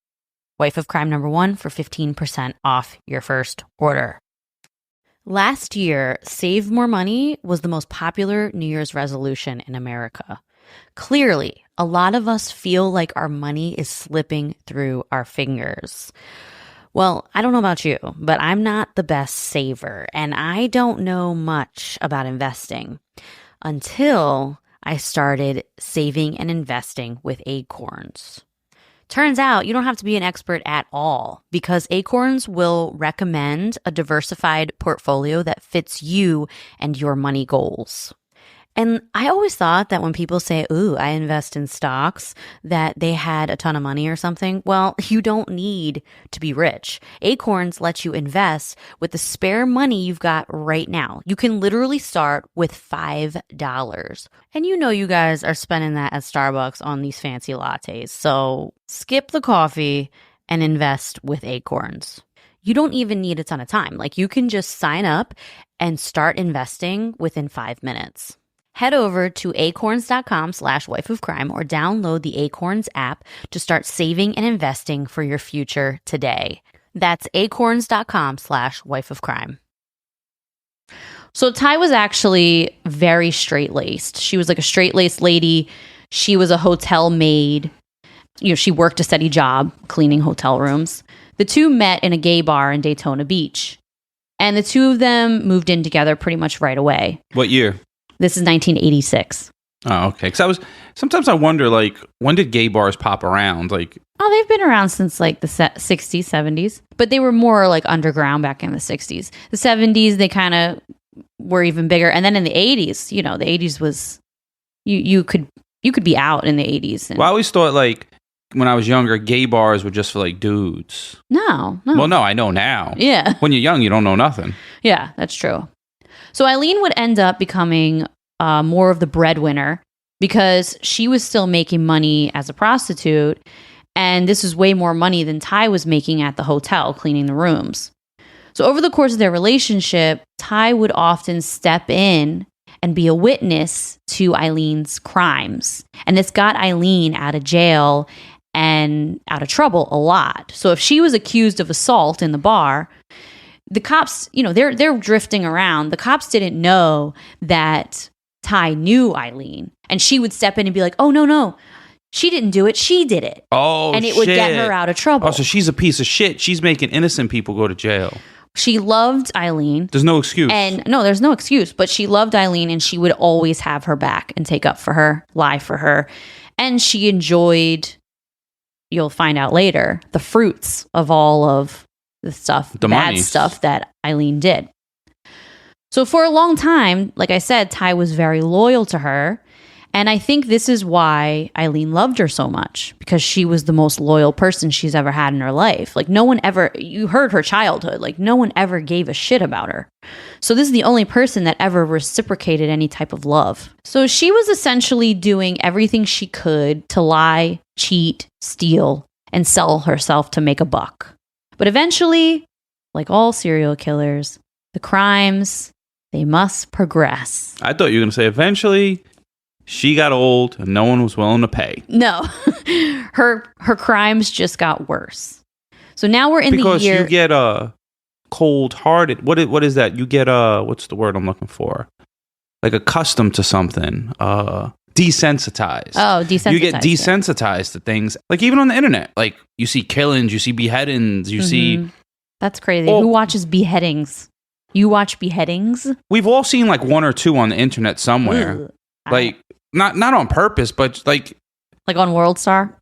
Wife of Crime #1 for 15% off your first order. Last year, Save More Money was the most popular New Year's resolution in America. Clearly, a lot of us feel like our money is slipping through our fingers. Well, I don't know about you, but I'm not the best saver, and I don't know much about investing until I started saving and investing with Acorns. Turns out you don't have to be an expert at all because Acorns will recommend a diversified portfolio that fits you and your money goals. And I always thought that when people say, ooh, I invest in stocks, that they had a ton of money or something. Well, you don't need to be rich. Acorns lets you invest with the spare money you've got right now. You can literally start with $5. And you know you guys are spending that at Starbucks on these fancy lattes. So skip the coffee and invest with Acorns. You don't even need a ton of time. Like you can just sign up and start investing within 5 minutes. Head over to acorns.com/wifeofcrime or download the Acorns app to start saving and investing for your future today. That's acorns.com/wifeofcrime. So Ty was actually very straight-laced. She was like a straight-laced lady. She was a hotel maid. You know, she worked a steady job cleaning hotel rooms. The two met in a gay bar in Daytona Beach. And the two of them moved in together pretty much right away. What year? This is 1986. Oh, okay. Because sometimes I wonder, like, when did gay bars pop around? Like, oh, they've been around since like the 60s, 70s, but they were more like underground back in the 60s. The 70s, they kind of were even bigger, and then in the 80s, you know, the 80s was you could be out in the 80s. Well, I always thought like when I was younger, gay bars were just for like dudes. No. Well, no, I know now. Yeah. When you're young, you don't know nothing. Yeah, that's true. So Aileen would end up becoming more of the breadwinner because she was still making money as a prostitute. And this is way more money than Ty was making at the hotel cleaning the rooms. So over the course of their relationship, Ty would often step in and be a witness to Eileen's crimes. And this got Aileen out of jail and out of trouble a lot. So if she was accused of assault in the bar, the cops, you know, they're drifting around. The cops didn't know that Ty knew Aileen. And she would step in and be like, oh, no. She didn't do it. She did it. Oh, and it would get her out of trouble. Oh, so she's a piece of shit. She's making innocent people go to jail. She loved Aileen. There's no excuse. And no, there's no excuse. But she loved Aileen and she would always have her back and take up for her, lie for her. And she enjoyed, you'll find out later, the fruits of all of the stuff, the bad money stuff that Aileen did. So for a long time, like I said, Ty was very loyal to her. And I think this is why Aileen loved her so much, because she was the most loyal person she's ever had in her life. Like no one ever, you heard her childhood, like no one ever gave a shit about her. So this is the only person that ever reciprocated any type of love. So she was essentially doing everything she could to lie, cheat, steal, and sell herself to make a buck. But eventually, like all serial killers, the crimes, they must progress. I thought you were going to say eventually she got old and no one was willing to pay. No, her crimes just got worse. So now we're in the year. Because you get cold-hearted. What is that? You get what's the word I'm looking for? Like accustomed to something. Desensitized. Oh, desensitized. You get desensitized to things. Like even on the internet, like you see killings, you see beheadings, you see. That's crazy. Who watches beheadings? You watch beheadings? We've all seen like one or two on the internet somewhere. Ugh. Like not on purpose, but like on World Star?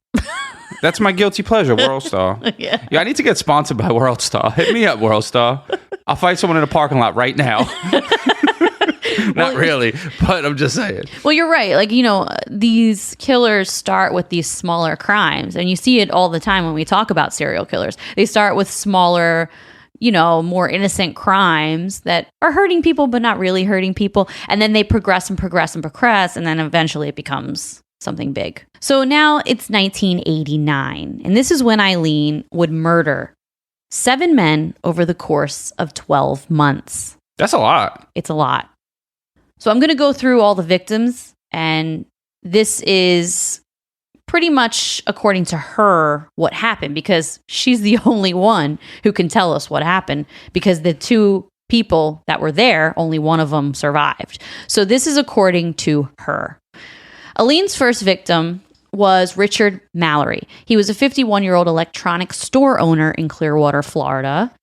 that's my guilty pleasure, World Star. Yeah. I need to get sponsored by World Star. Hit me up, World Star. I'll fight someone in a parking lot right now. Not really, but I'm just saying. Well, you're right. Like, these killers start with these smaller crimes, and you see it all the time when we talk about serial killers. They start with smaller, more innocent crimes that are hurting people, but not really hurting people. And then they progress and progress and progress, and then eventually it becomes something big. So now it's 1989, and this is when Aileen would murder 7 men over the course of 12 months. That's a lot. It's a lot. So I'm going to go through all the victims, and this is pretty much according to her what happened, because she's the only one who can tell us what happened, because the 2 people that were there, only one of them survived. So this is according to her. Aileen's first victim was Richard Mallory. He was a 51-year-old electronics store owner in Clearwater, Florida.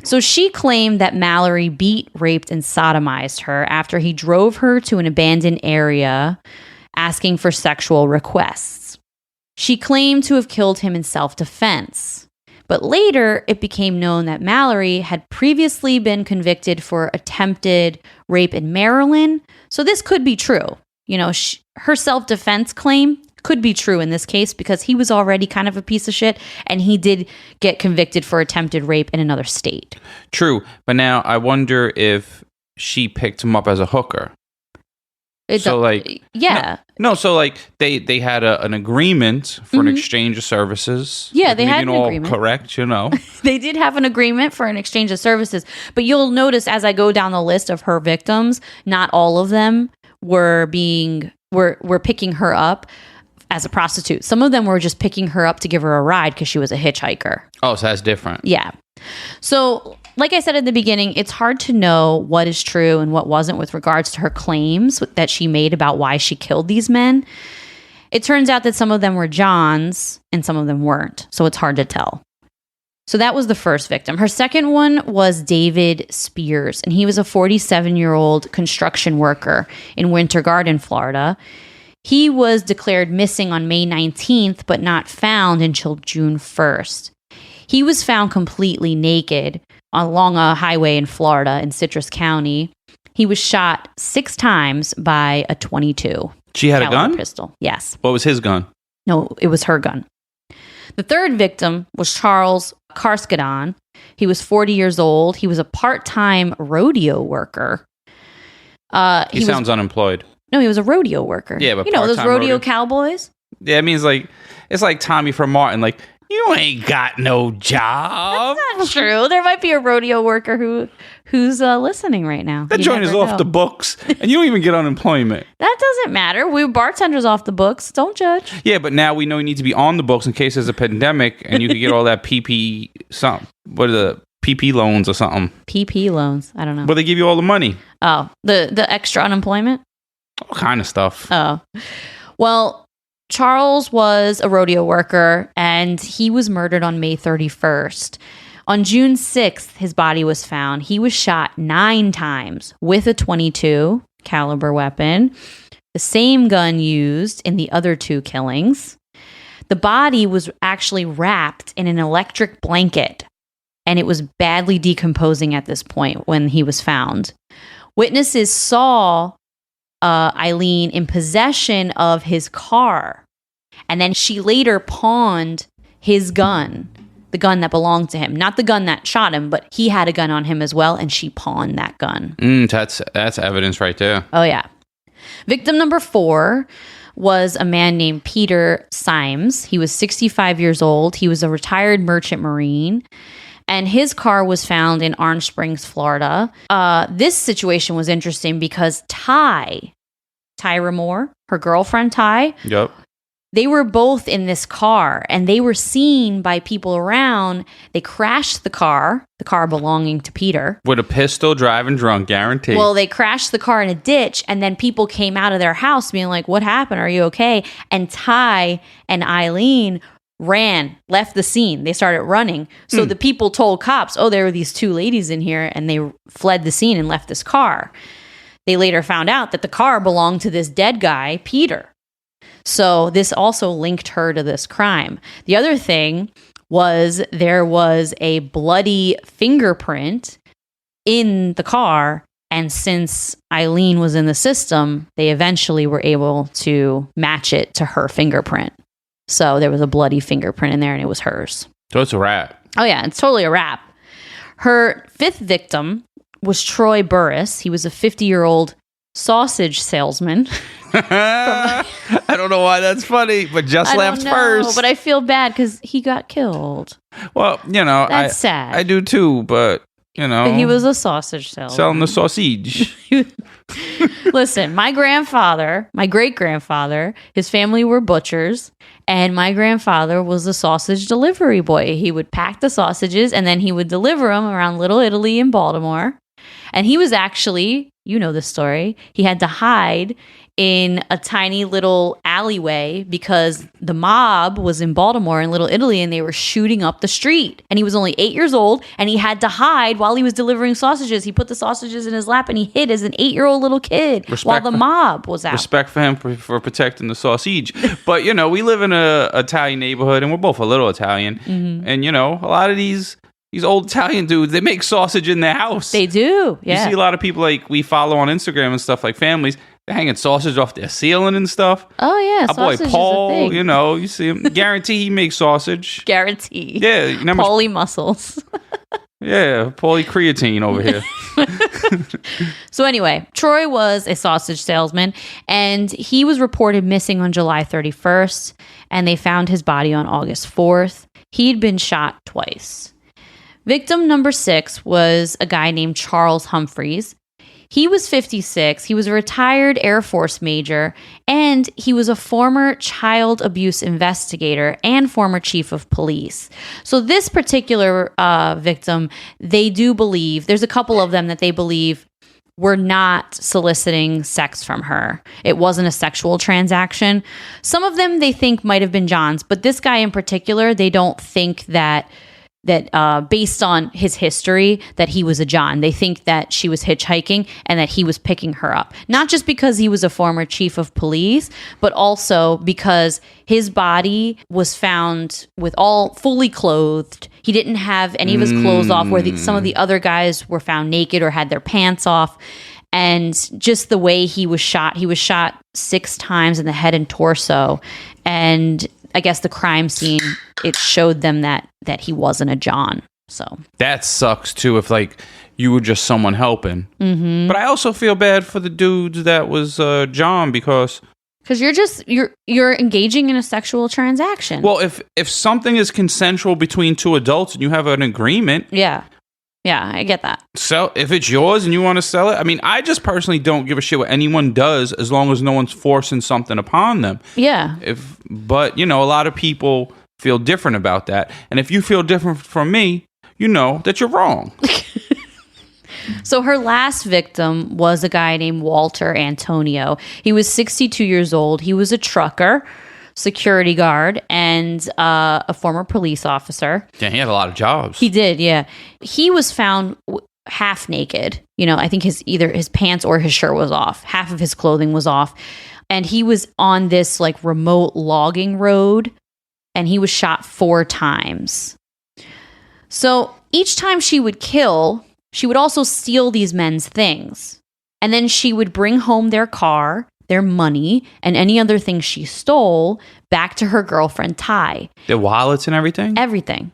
So she claimed that Mallory beat, raped, and sodomized her after he drove her to an abandoned area asking for sexual requests. She claimed to have killed him in self-defense. But later, it became known that Mallory had previously been convicted for attempted rape in Maryland. So this could be true. Her self-defense claim could be true in this case because he was already kind of a piece of shit, and he did get convicted for attempted rape in another state. True. But now I wonder if she picked him up as a hooker. Yeah. No, so like they had an agreement for an exchange of services. Yeah, like they had an all agreement. Correct, They did have an agreement for an exchange of services, but you'll notice as I go down the list of her victims, not all of them were picking her up as a prostitute. Some of them were just picking her up to give her a ride because she was a hitchhiker. Oh, so that's different. Yeah. So, like I said at the beginning, it's hard to know what is true and what wasn't with regards to her claims that she made about why she killed these men. It turns out that some of them were John's and some of them weren't. So it's hard to tell. So that was the first victim. Her second one was David Spears, and he was a 47-year-old construction worker in Winter Garden, Florida. He was declared missing on May 19th, but not found until June 1st. He was found completely naked along a highway in Florida in Citrus County. He was shot 6 times by a .22. She had a gun? Pistol. Yes. What was his gun? No, it was her gun. The third victim was Charles Karskadon. He was 40 years old. He was a part-time rodeo worker. He sounds unemployed. No, he was a rodeo worker. Yeah, but those rodeo cowboys? Yeah, it means it's like Tommy from Martin. Like, you ain't got no job. That's not true. There might be a rodeo worker who's listening right now. That joint is off the books, and you don't even get unemployment. That doesn't matter. We're bartenders off the books. Don't judge. Yeah, but now we know you need to be on the books in case there's a pandemic, and you can get all that PP something. What are the PP loans or something? PP loans. I don't know. But they give you all the money. Oh, the extra unemployment? All kind of stuff. Oh. Well, Charles was a rodeo worker, and he was murdered on May 31st. On June 6th, his body was found. He was shot 9 times with a .22 caliber weapon, the same gun used in the other 2 killings. The body was actually wrapped in an electric blanket, and it was badly decomposing at this point when he was found. Witnesses saw Aileen in possession of his car, and then she later pawned his gun, the gun that belonged to him, not the gun that shot him, but he had a gun on him as well, and she pawned that gun. That's evidence right there. Oh yeah. Victim number 4 was a man named Peter Symes. He was 65 years old. He was a retired merchant marine, and his car was found in Orange Springs, Florida. This situation was interesting because Tyra Moore, her girlfriend Ty, yep, they were both in this car, and they were seen by people around. They crashed the car belonging to Peter. With a pistol, driving drunk, guaranteed. Well, they crashed the car in a ditch, and then people came out of their house being like, what happened? Are you okay? And Ty and Aileen left the scene. They started running. So the people told cops, oh, there were these two ladies in here, and they fled the scene and left this car. They later found out that the car belonged to this dead guy, Peter. So this also linked her to this crime. The other thing was there was a bloody fingerprint in the car. And since Aileen was in the system, they eventually were able to match it to her fingerprint. So there was a bloody fingerprint in there, and it was hers. So it's a wrap. Oh, yeah, it's totally a wrap. Her fifth victim was Troy Burris. He was a 50-year-old sausage salesman. I don't know why that's funny, but Just laughed first. But I feel bad because he got killed. Well, that's sad. I do too, but But he was a sausage salesman. Selling the sausage. Listen, my great-grandfather, his family were butchers, and my grandfather was a sausage delivery boy. He would pack the sausages, and then he would deliver them around Little Italy in Baltimore. And he was actually, you know the story, he had to hide in a tiny little alleyway because the mob was in Baltimore in Little Italy and they were shooting up the street. And he was only 8 years old and he had to hide while he was delivering sausages. He put the sausages in his lap and he hid as an 8-year-old little kid while the mob was out. Respect for him for protecting the sausage. But, we live in a Italian neighborhood and we're both a little Italian. Mm-hmm. And, a lot of these old Italian dudes, they make sausage in their house. They do, yeah. You see a lot of people like we follow on Instagram and stuff, like families, they're hanging sausage off their ceiling and stuff. Oh, yeah. Our boy Paul, you see him. Guarantee he makes sausage. Guarantee. Yeah. Paulie muscles. Yeah, Paulie creatine over here. So anyway, Troy was a sausage salesman, and he was reported missing on July 31st, and they found his body on August 4th. He'd been shot twice. Victim number 6 was a guy named Charles Humphreys. He was 56. He was a retired Air Force major, and he was a former child abuse investigator and former chief of police. So this particular victim, they do believe, there's a couple of them that they believe were not soliciting sex from her. It wasn't a sexual transaction. Some of them they think might have been John's, but this guy in particular, they don't think that based on his history, that he was a John. They think that she was hitchhiking and that he was picking her up. Not just because he was a former chief of police, but also because his body was found with all fully clothed. He didn't have any of his clothes off, where some of the other guys were found naked or had their pants off. And just the way he was shot 6 times in the head and torso. And I guess the crime scene, it showed them that he wasn't a John. So that sucks too, if you were just someone helping. Mm-hmm. But I also feel bad for the dudes that was John, because you're engaging in a sexual transaction. Well, if something is consensual between two adults and you have an agreement, yeah, I get that. So if it's yours and you want to sell it, I mean, I just personally don't give a shit what anyone does as long as no one's forcing something upon them. Yeah. But a lot of people feel different about that. And if you feel different from me, you know that you're wrong. So her last victim was a guy named Walter Antonio. He was 62 years old. He was a trucker, security guard, and a former police officer. Yeah, he had a lot of jobs. He did, yeah. He was found half naked. I think either his pants or his shirt was off. Half of his clothing was off. And he was on this remote logging road, and he was shot 4 times. So each time she would kill, she would also steal these men's things. And then she would bring home their car, their money, and any other things she stole back to her girlfriend, Ty. Their wallets and everything? Everything.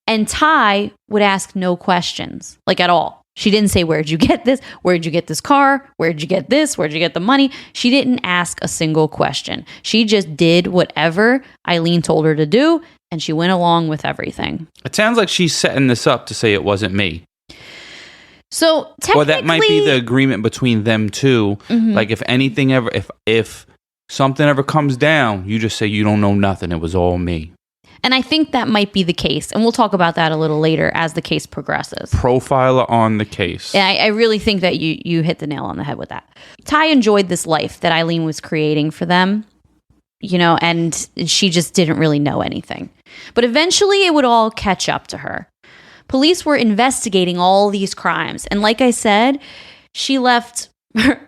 And Ty would ask no questions, at all. She didn't say, where'd you get this? Where'd you get this car? Where'd you get this? Where'd you get the money? She didn't ask a single question. She just did whatever Aileen told her to do, and she went along with everything. It sounds like she's setting this up to say it wasn't me. So technically, or that might be the agreement between them two. Mm-hmm. If anything ever, if something ever comes down, you just say you don't know nothing. It was all me. And I think that might be the case. And we'll talk about that a little later as the case progresses. Profiler on the case. And I really think that you hit the nail on the head with that. Ty enjoyed this life that Aileen was creating for them, and she just didn't really know anything. But eventually it would all catch up to her. Police were investigating all these crimes. And like I said, she left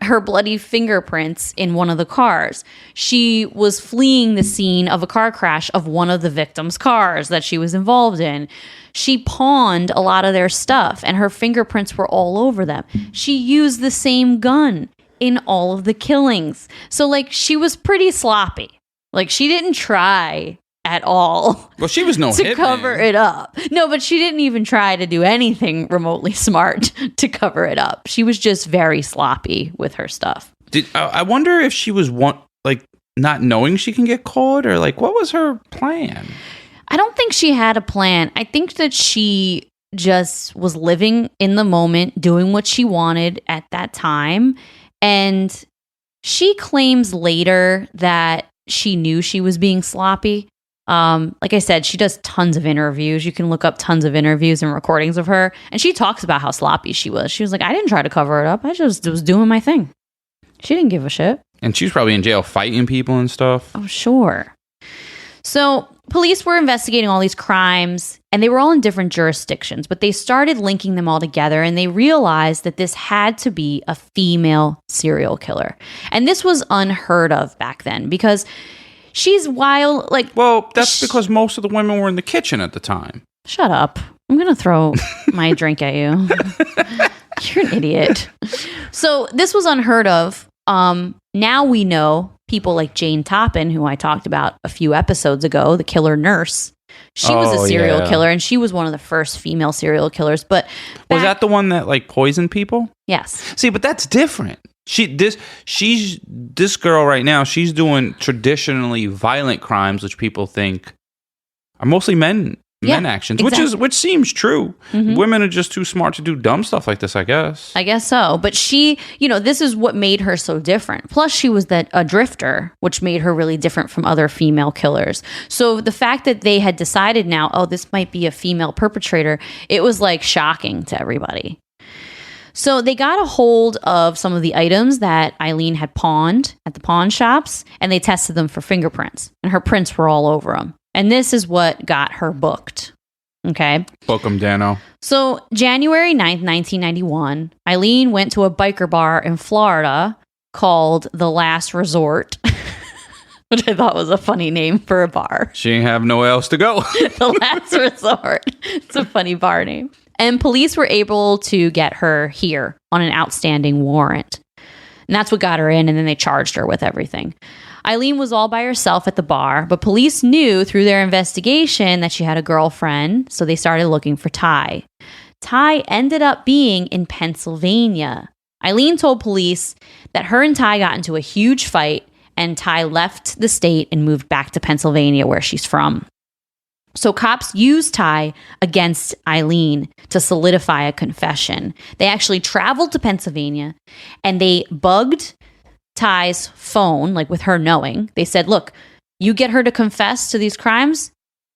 her bloody fingerprints in one of the cars. She was fleeing the scene of a car crash of one of the victims' cars that she was involved in. She pawned a lot of their stuff, and her fingerprints were all over them. She used the same gun in all of the killings. So, like, she was pretty sloppy. Like, she didn't try at all. Well, she was no to hitman. cover it up. No, but she didn't even try to do anything remotely smart to cover it up. She was just very sloppy with her stuff. I wonder if she was not knowing she can get caught, or like what was her plan? I don't think she had a plan. I think that she just was living in the moment, doing what she wanted at that time. And she claims later that she knew she was being sloppy. Like I said, she does tons of interviews. You can look up tons of interviews and recordings of her. And she talks about how sloppy she was. She was like, I didn't try to cover it up. I just was doing my thing. She didn't give a shit. And she was probably in jail fighting people and stuff. Oh, sure. So police were investigating all these crimes, and they were all in different jurisdictions, but they started linking them all together, and they realized that this had to be a female serial killer. And this was unheard of back then because she's wild. Like, well, that's because most of the women were in the kitchen at the time. Shut up. I'm going to throw my drink at you. You're an idiot. So this was unheard of. Now we know people like Jane Toppin, who I talked about a few episodes ago, the killer nurse. She was a serial killer, and she was one of the first female serial killers. But was that the one that like poisoned people? Yes. See, but that's different. This girl right now, she's doing traditionally violent crimes, which people think are mostly men actions, exactly. which seems true. Mm-hmm. Women are just too smart to do dumb stuff like this, I guess. I guess so. But she, this is what made her so different. Plus, she was a drifter, which made her really different from other female killers. So the fact that they had decided now, oh, this might be a female perpetrator, it was like shocking to everybody. So they got a hold of some of the items that Aileen had pawned at the pawn shops, and they tested them for fingerprints, and her prints were all over them. And this is what got her booked. Okay. Book 'em, Dano. So January 9th, 1991, Aileen went to a biker bar in Florida called The Last Resort, which I thought was a funny name for a bar. She didn't have nowhere else to go. The Last Resort. It's a funny bar name. And police were able to get her here on an outstanding warrant. And that's what got her in, and then they charged her with everything. Aileen was all by herself at the bar, but police knew through their investigation that she had a girlfriend, so they started looking for Ty. Ty ended up being in Pennsylvania. Aileen told police that her and Ty got into a huge fight, and Ty left the state and moved back to Pennsylvania, where she's from. So cops used Ty against Aileen to solidify a confession. They actually traveled to Pennsylvania, and they bugged Ty's phone, like with her knowing. They said, look, you get her to confess to these crimes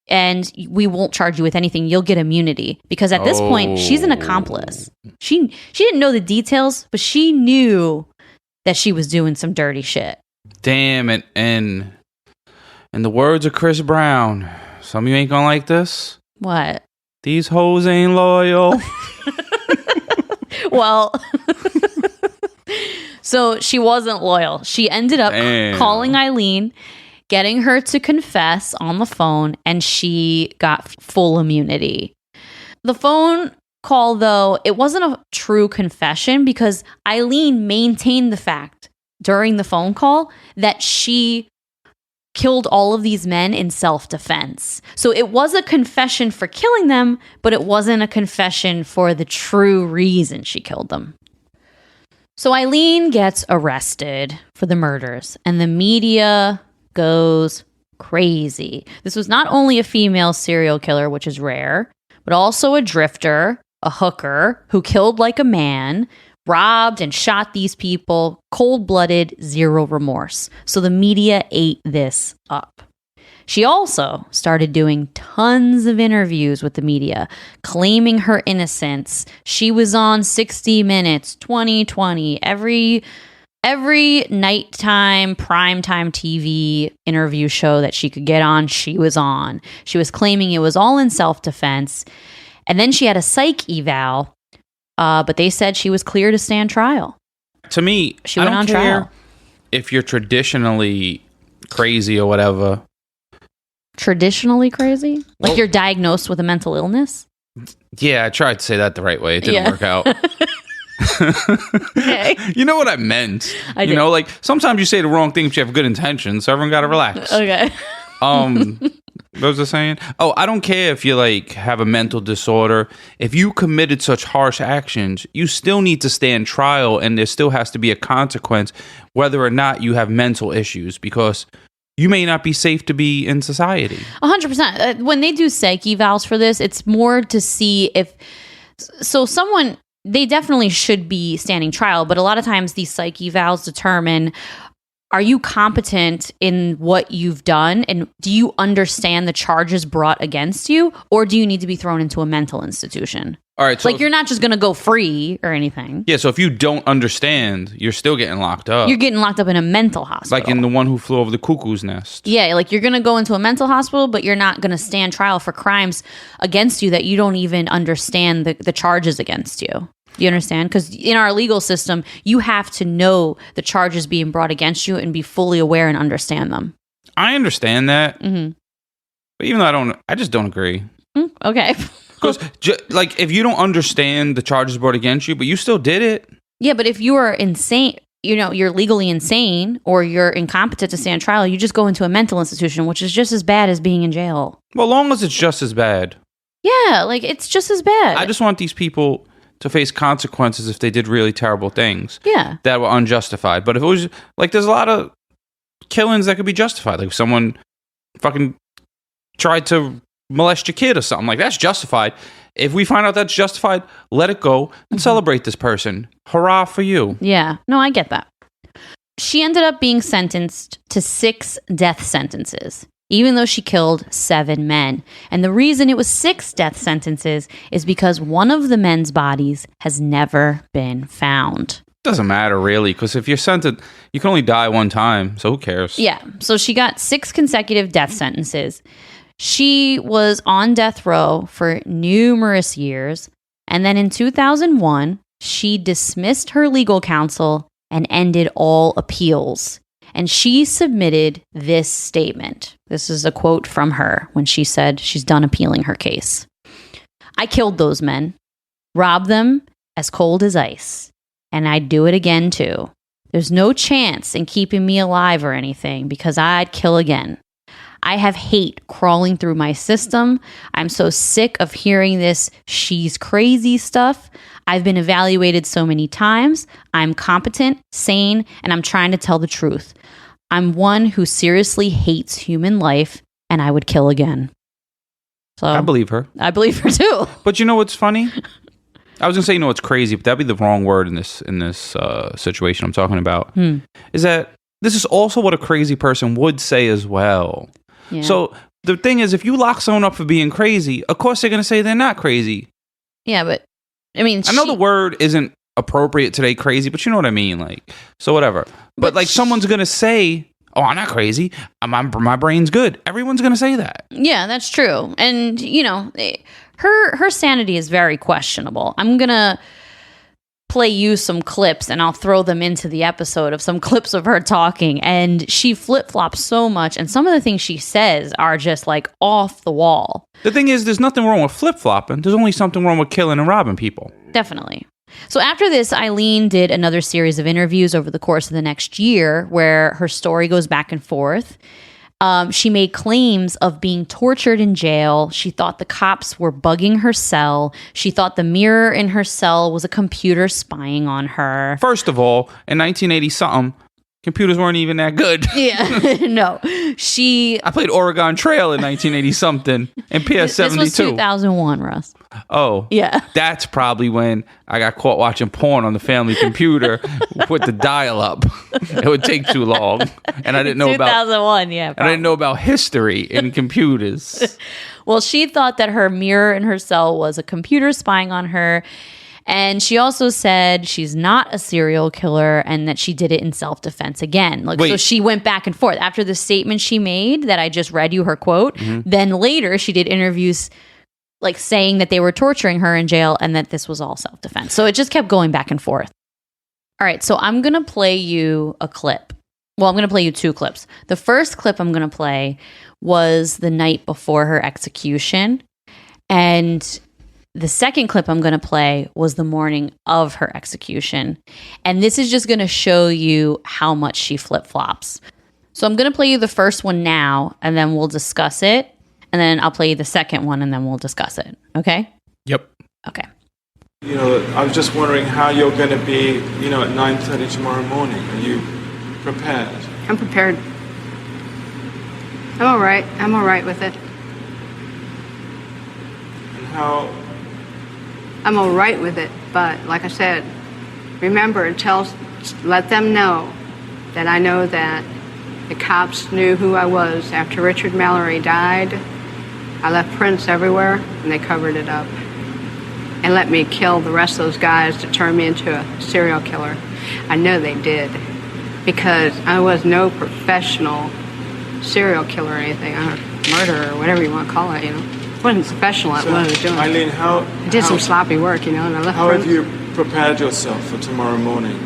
and we won't charge you with anything. You'll get immunity. Because at this point, she's an accomplice. She didn't know the details, but she knew that she was doing some dirty shit. Damn it. And in the words of Chris Brown, some of you ain't gonna like this. What? These hoes ain't loyal. Well... So she wasn't loyal. She ended up calling Aileen, getting her to confess on the phone, and she got full immunity. The phone call, though, it wasn't a true confession because Aileen maintained the fact during the phone call that she killed all of these men in self-defense. So it was a confession for killing them, but it wasn't a confession for the true reason she killed them. So Aileen gets arrested for the murders, and the media goes crazy. This was not only a female serial killer, which is rare, but also a drifter, a hooker who killed like a man, robbed and shot these people, cold-blooded, zero remorse. So the media ate this up. She also started doing tons of interviews with the media, claiming her innocence. She was on 60 Minutes, 2020, every Every nighttime, primetime TV interview show that she could get on, she was on. She was claiming it was all in self-defense. And then she had a psych eval, but they said she was clear to stand trial. To me, She I went don't on care trial. if you're traditionally crazy or whatever. Traditionally crazy? Like Well- you're diagnosed with a mental illness? Yeah, I tried to say that the right way. It didn't work out. Okay. You know what I meant. I you did. know, like sometimes you say the wrong thing, but you have good intentions, so everyone got to relax. Okay. What was I saying? Oh, I don't care if you like have a mental disorder. If you committed such harsh actions, you still need to stand trial, and there still has to be a consequence, whether or not you have mental issues, because you may not be safe to be in society. 100%. When they do psych evals for this, it's more to see if... So someone... They definitely should be standing trial, but a lot of times these psych evals determine, are you competent in what you've done, and do you understand the charges brought against you, or do you need to be thrown into a mental institution? All right, so Like, you're not just going to go free or anything. yeah, so if you don't understand, you're still getting locked up. You're getting locked up in a mental hospital. Like in The One Who Flew Over the Cuckoo's Nest. Yeah, like you're going to go into a mental hospital, but you're not going to stand trial for crimes against you that you don't even understand the charges against you. Do you understand? Because in our legal system, you have to know the charges being brought against you and be fully aware and understand them. I understand that, Mm-hmm. but even though I just don't agree. Okay. Because, like, if you don't understand the charges brought against you, but you still did it. Yeah, but if you are insane, you know, you're legally insane or you're incompetent to stand trial, you just go into a mental institution, which is just as bad as being in jail. Well, long as it's just as bad. Yeah, like it's just as bad. I just want these people to face consequences if they did really terrible things Yeah. that were unjustified. But if it was, like, there's a lot of killings that could be justified. Like, if someone fucking tried to molest your kid or something, like, that's justified. If we find out that's justified, let it go and celebrate this person. Hurrah for you. Yeah. No, I get that. She ended up being sentenced to 6 death sentences, even though she killed 7 men. And the reason it was 6 death sentences is because one of the men's bodies has never been found. Doesn't matter, really, because if you're sentenced, you can only die one time, so who cares? Yeah. So she got 6 consecutive death sentences. She was on death row for numerous years. And then in 2001, she dismissed her legal counsel and ended all appeals. And she submitted this statement. This is a quote from her when she said she's done appealing her case. I killed those men, robbed them as cold as ice, and I'd do it again too. There's no chance in keeping me alive or anything because I'd kill again. I have hate crawling through my system. I'm so sick of hearing this she's crazy stuff. I've been evaluated so many times. I'm competent, sane, and I'm trying to tell the truth. I'm one who seriously hates human life, and I would kill again. So I believe her. I believe her too. But you know what's funny? I was gonna say, you know what's crazy, but that'd be the wrong word in this situation I'm talking about. Is that this is also what a crazy person would say as well. Yeah. So the thing is, if you lock someone up for being crazy, of course they're gonna say they're not crazy. Yeah, but I mean, I know the word isn't appropriate today, crazy, but you know what I mean. Like, so whatever. But like, someone's gonna say, "Oh, I'm not crazy. My brain's good." Everyone's gonna say that. Yeah, that's true. And you know, her sanity is very questionable. I'm gonna play you some clips and I'll throw them into the episode of some clips of her talking, and she flip-flops so much, and some of the things she says are just like off the wall. The thing is, there's nothing wrong with flip-flopping. There's only something wrong with killing and robbing people. Definitely. So after this, Aileen did another series of interviews over the course of the next year where her story goes back and forth. She made claims of being tortured in jail. She thought the cops were bugging her cell. She thought the mirror in her cell was a computer spying on her. First of all, in 1980-something, computers weren't even that good. Yeah, no. I played Oregon Trail in 1980-something and PS-72. This was 2001, Russ. Oh. Yeah. That's probably when I got caught watching porn on the family computer with the dial-up. It would take too long. And I didn't know 2001, yeah. And I didn't know about history in computers. Well, she thought that her mirror in her cell was a computer spying on her. And she also said she's not a serial killer and that she did it in self-defense again. Like, so she went back and forth. After the statement she made that I just read you her quote, then later she did interviews like saying that they were torturing her in jail and that this was all self-defense. So it just kept going back and forth. All right, so I'm going to play you a clip. Well, I'm going to play you 2 clips. The first clip I'm going to play was the night before her execution. And the second clip I'm going to play was the morning of her execution. And this is just going to show you how much she flip-flops. So I'm going to play you the first one now, and then we'll discuss it. And then I'll play you the second one, and then we'll discuss it. Okay? Yep. Okay. I was just wondering how you're going to be, at 9:30 tomorrow morning. Are you prepared? I'm prepared. I'm all right. I'm all right with it. And how? I'm all right with it, but like I said, remember, let them know that I know that the cops knew who I was. After Richard Mallory died, I left prints everywhere, and they covered it up. And let me kill the rest of those guys to turn me into a serial killer. I know they did, because I was no professional serial killer or anything, murderer or whatever you want to call it, It wasn't professional at what I was doing. Eileen, I did some sloppy work, and I left how prints. have you prepared yourself for tomorrow morning?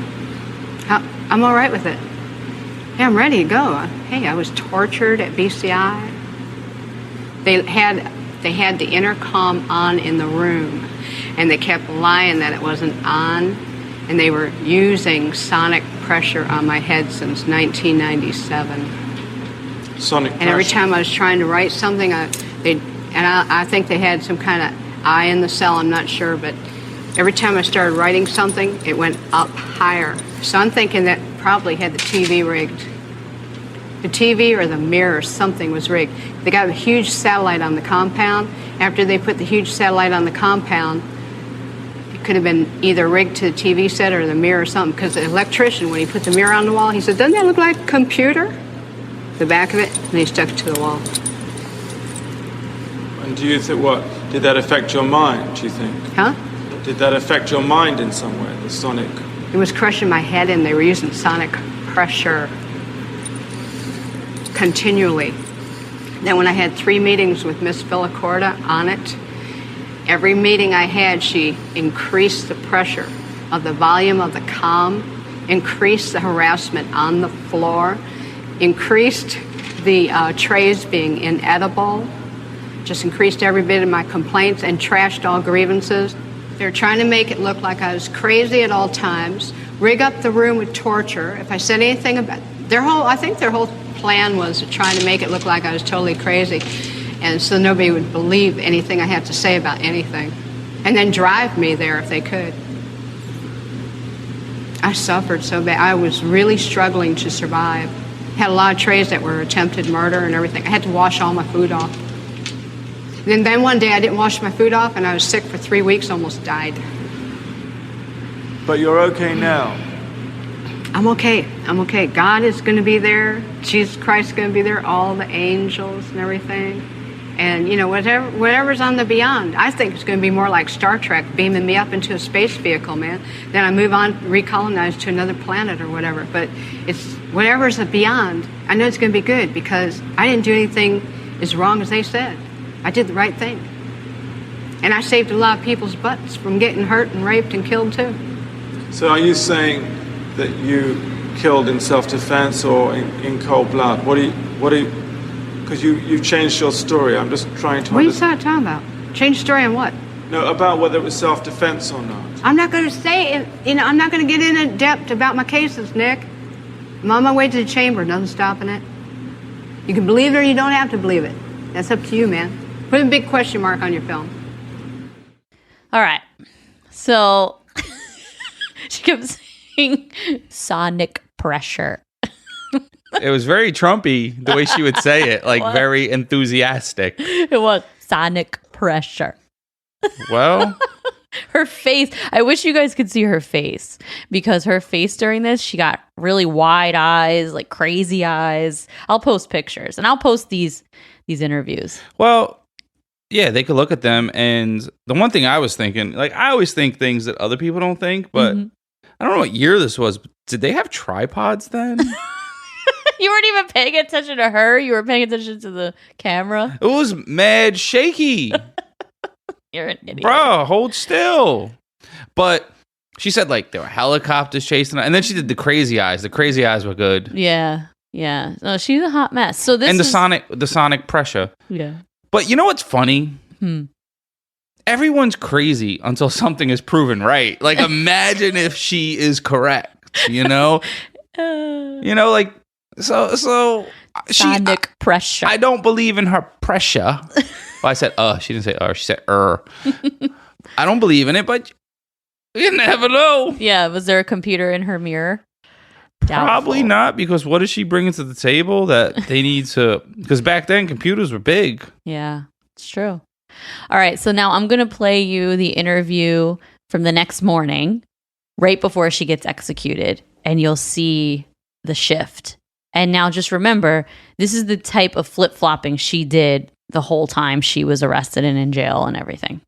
I'm all right with it. Yeah, I'm ready to go. Hey, I was tortured at BCI. They had the intercom on in the room, and they kept lying that it wasn't on, and they were using sonic pressure on my head since 1997. Sonic pressure. And every time I was trying to write something, I think they had some kind of eye in the cell, I'm not sure, but every time I started writing something, it went up higher. So I'm thinking that probably had the TV rigged. The TV or the mirror, something was rigged. They got a huge satellite on the compound. After they put the huge satellite on the compound, it could have been either rigged to the TV set or the mirror or something, because the electrician, when he put the mirror on the wall, he said, doesn't that look like a computer? The back of it, and he stuck it to the wall. And do you think, did that affect your mind, do you think? Huh? Did that affect your mind in some way, the sonic? It was crushing my head, and they were using sonic pressure continually. Then when I had 3 meetings with Miss Villacorta on it, every meeting I had, she increased the pressure of the volume of the comm, increased the harassment on the floor, increased the trays being inedible, just increased every bit of my complaints and trashed all grievances. They're trying to make it look like I was crazy at all times, rig up the room with torture. If I said anything about I think their whole plan was trying to make it look like I was totally crazy, and so nobody would believe anything I had to say about anything, and then drive me there if they could. I suffered so bad. I was really struggling to survive. Had a lot of trays that were attempted murder and everything. I had to wash all my food off. And then one day I didn't wash my food off, and I was sick for 3 weeks, almost died. But you're okay now. I'm okay. I'm okay. God is going to be there. Jesus Christ is going to be there. All the angels and everything. And, whatever's on the beyond. I think it's going to be more like Star Trek, beaming me up into a space vehicle, man. Then I move on, recolonize to another planet or whatever. But it's whatever's the beyond. I know it's going to be good, because I didn't do anything as wrong as they said. I did the right thing. And I saved a lot of people's butts from getting hurt and raped and killed, too. So are you saying that you killed in self-defense or in cold blood? What do you, because you've changed your story. I'm just trying to What are you talking about? Change story on what? No, about whether it was self-defense or not. I'm not going to say, I'm not going to get in depth about my cases, Nick. I'm on my way to the chamber. Nothing stopping it. You can believe it or you don't have to believe it. That's up to you, man. Put a big question mark on your film. All right. So she kept saying sonic pressure. It was very Trumpy the way she would say it, like very enthusiastic. It was sonic pressure. Well, her face. I wish you guys could see her face, because her face during this, she got really wide eyes, like crazy eyes. I'll post pictures, and I'll post these interviews. Well, Yeah, they could look at them. And the one thing I was thinking, like, I always think things that other people don't think, but I don't know what year this was. But did they have tripods then? You weren't even paying attention to her. You were paying attention to the camera. It was mad shaky. You're an idiot. Bro, hold still. But she said, like, there were helicopters chasing her. And then she did the crazy eyes. The crazy eyes were good. Yeah. Yeah. No, she's a hot mess. So this and is... the sonic pressure. Yeah. But you know what's funny? Everyone's crazy until something is proven right. Like, imagine if she is correct, you know? Like, so sonic pressure. I don't believe in her pressure. Well, I said, she didn't say, she said, I don't believe in it, but you never know. Yeah. Was there a computer in her mirror? Probably Doubtful. not, because what is she bringing to the table that they need to... Because back then, computers were big. Yeah, it's true. All right, so now I'm going to play you the interview from the next morning, right before she gets executed, and you'll see the shift. And now just remember, this is the type of flip-flopping she did the whole time she was arrested and in jail and everything.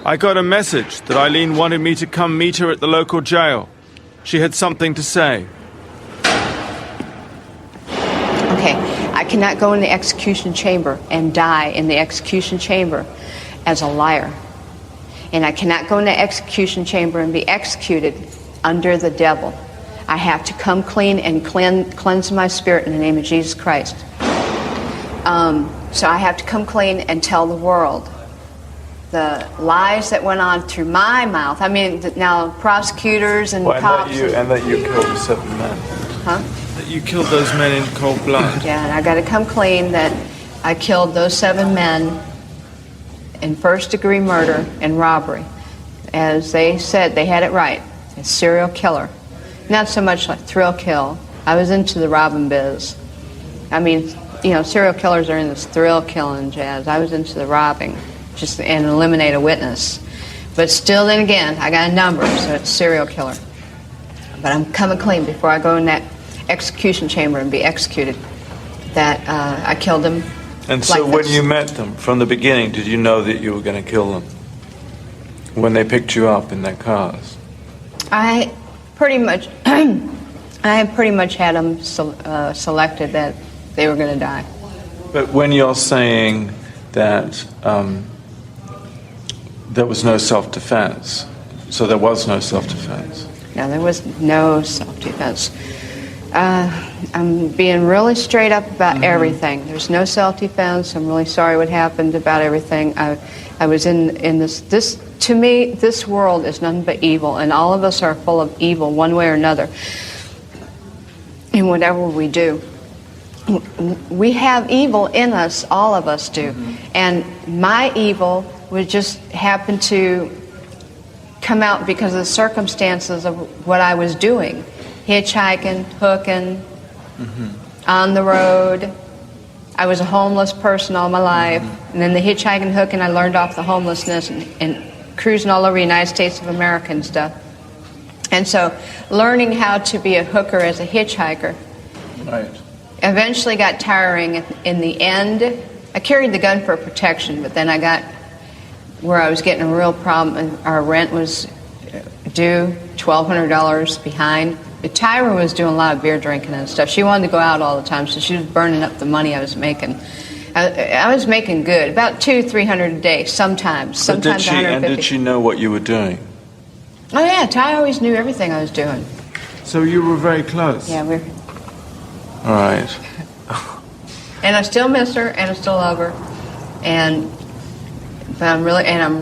I got a message that Aileen wanted me to come meet her at the local jail. She had something to say. Okay, I cannot go in the execution chamber and die in the execution chamber as a liar. And I cannot go in the execution chamber and be executed under the devil. I have to come clean and cleanse my spirit in the name of Jesus Christ. So I have to come clean and tell the world the lies that went on through my mouth. I mean, now prosecutors and cops... And that you killed the 7 men. Huh? That you killed those men in cold blood. Yeah, and I got to come clean that I killed those 7 men in first-degree murder and robbery. As they said, they had it right. A serial killer. Not so much like thrill kill. I was into the robbing biz. I mean, serial killers are in this thrill killing jazz. I was into the robbing. Just and eliminate a witness. But still, then again, I got a number, so it's serial killer. But I'm coming clean before I go in that execution chamber and be executed that I killed them. And so when you met them, from the beginning, did you know that you were going to kill them? When they picked you up in their cars? I pretty much had them selected that they were going to die. But when you're saying that there was no self-defense, so there was no self-defense? No, there was no self-defense. I'm being really straight up about everything. There's no self-defense. I'm really sorry what happened about everything. I was in this. To me, this world is nothing but evil, and all of us are full of evil one way or another. In whatever we do, we have evil in us. All of us do, and my evil would just happen to come out because of the circumstances of what I was doing. Hitchhiking, hooking, on the road. I was a homeless person all my life. And then the hitchhiking, hooking, I learned off the homelessness and cruising all over the United States of America and stuff. And so learning how to be a hooker as a hitchhiker eventually got tiring. In the end, I carried the gun for protection, but then I got where I was getting a real problem, and our rent was due, $1,200 behind. Tyra was doing a lot of beer drinking and stuff. She wanted to go out all the time, so she was burning up the money I was making. I was making good, about $200-300 a day, sometimes But did she, 150. and did she know what you were doing? Oh yeah, Ty always knew everything I was doing. So you were very close? Yeah, we're... All right. And I still miss her, and I still love her, but I'm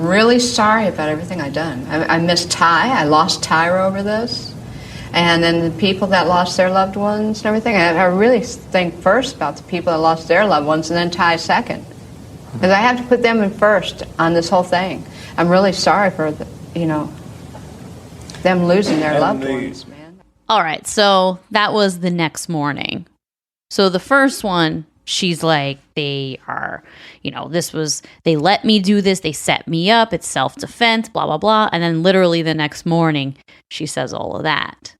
really sorry about everything I've done. I miss Ty. I lost Tyra over this, and then the people that lost their loved ones and everything. I really think first about the people that lost their loved ones, and then Ty second, because I have to put them in first on this whole thing. I'm really sorry for them losing their loved ones, man. All right, so that was the next morning. So the first one, she's like, they are, they let me do this, they set me up, it's self-defense, blah, blah, blah. And then literally the next morning, she says all of that.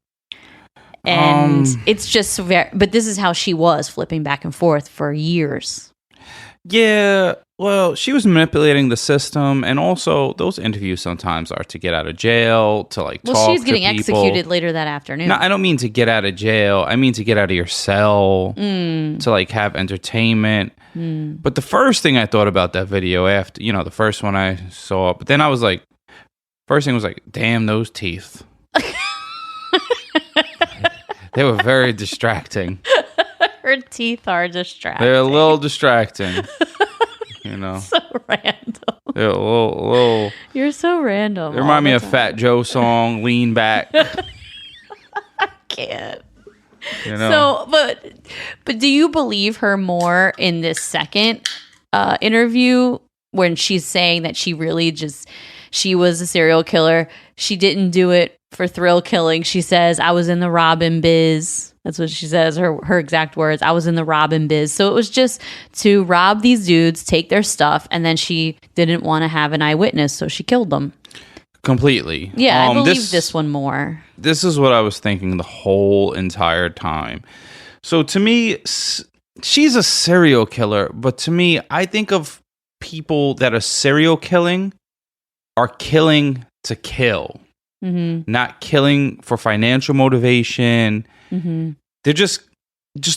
And it's just but this is how she was flipping back and forth for years. Yeah, well, she was manipulating the system, and also those interviews sometimes are to get out of jail, to like talk to people. Well, she's getting executed later that afternoon. No, I don't mean to get out of jail. I mean to get out of your cell, to like have entertainment. But the first thing I thought about that video after, the first one I saw, but then I was like, first thing was like, damn those teeth. They were very distracting. Her teeth are distracting. They're a little distracting. So random. They're a little. You're so random. They remind me of Fat Joe song, Lean Back. I can't. So, but do you believe her more in this second interview when she's saying that she really she was a serial killer? She didn't do it for thrill killing. She says, I was in the robbing biz. That's what she says, her exact words. I was in the robbing biz. So it was just to rob these dudes, take their stuff, and then she didn't want to have an eyewitness, so she killed them. Completely. Yeah, I believe this one more. This is what I was thinking the whole entire time. So to me, she's a serial killer, but to me, I think of people that are serial killing are killing to kill. Not killing for financial motivation. They're just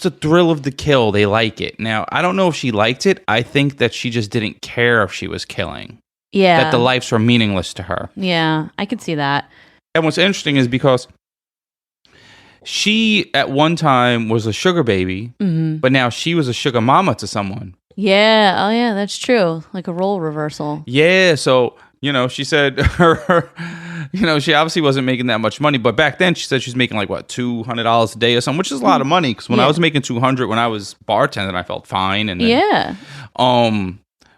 a thrill of the kill. They like it. Now, I don't know if she liked it. I think that she just didn't care if she was killing. Yeah. That the lives were meaningless to her. Yeah, I could see that. And what's interesting is because she, at one time, was a sugar baby, but now she was a sugar mama to someone. Yeah. Oh, yeah, that's true. Like a role reversal. Yeah, so... she said she obviously wasn't making that much money, but back then she said she's making like what, $200 a day or something, which is a lot of money. Because when I was making $200 when I was bartending, I felt fine. And then,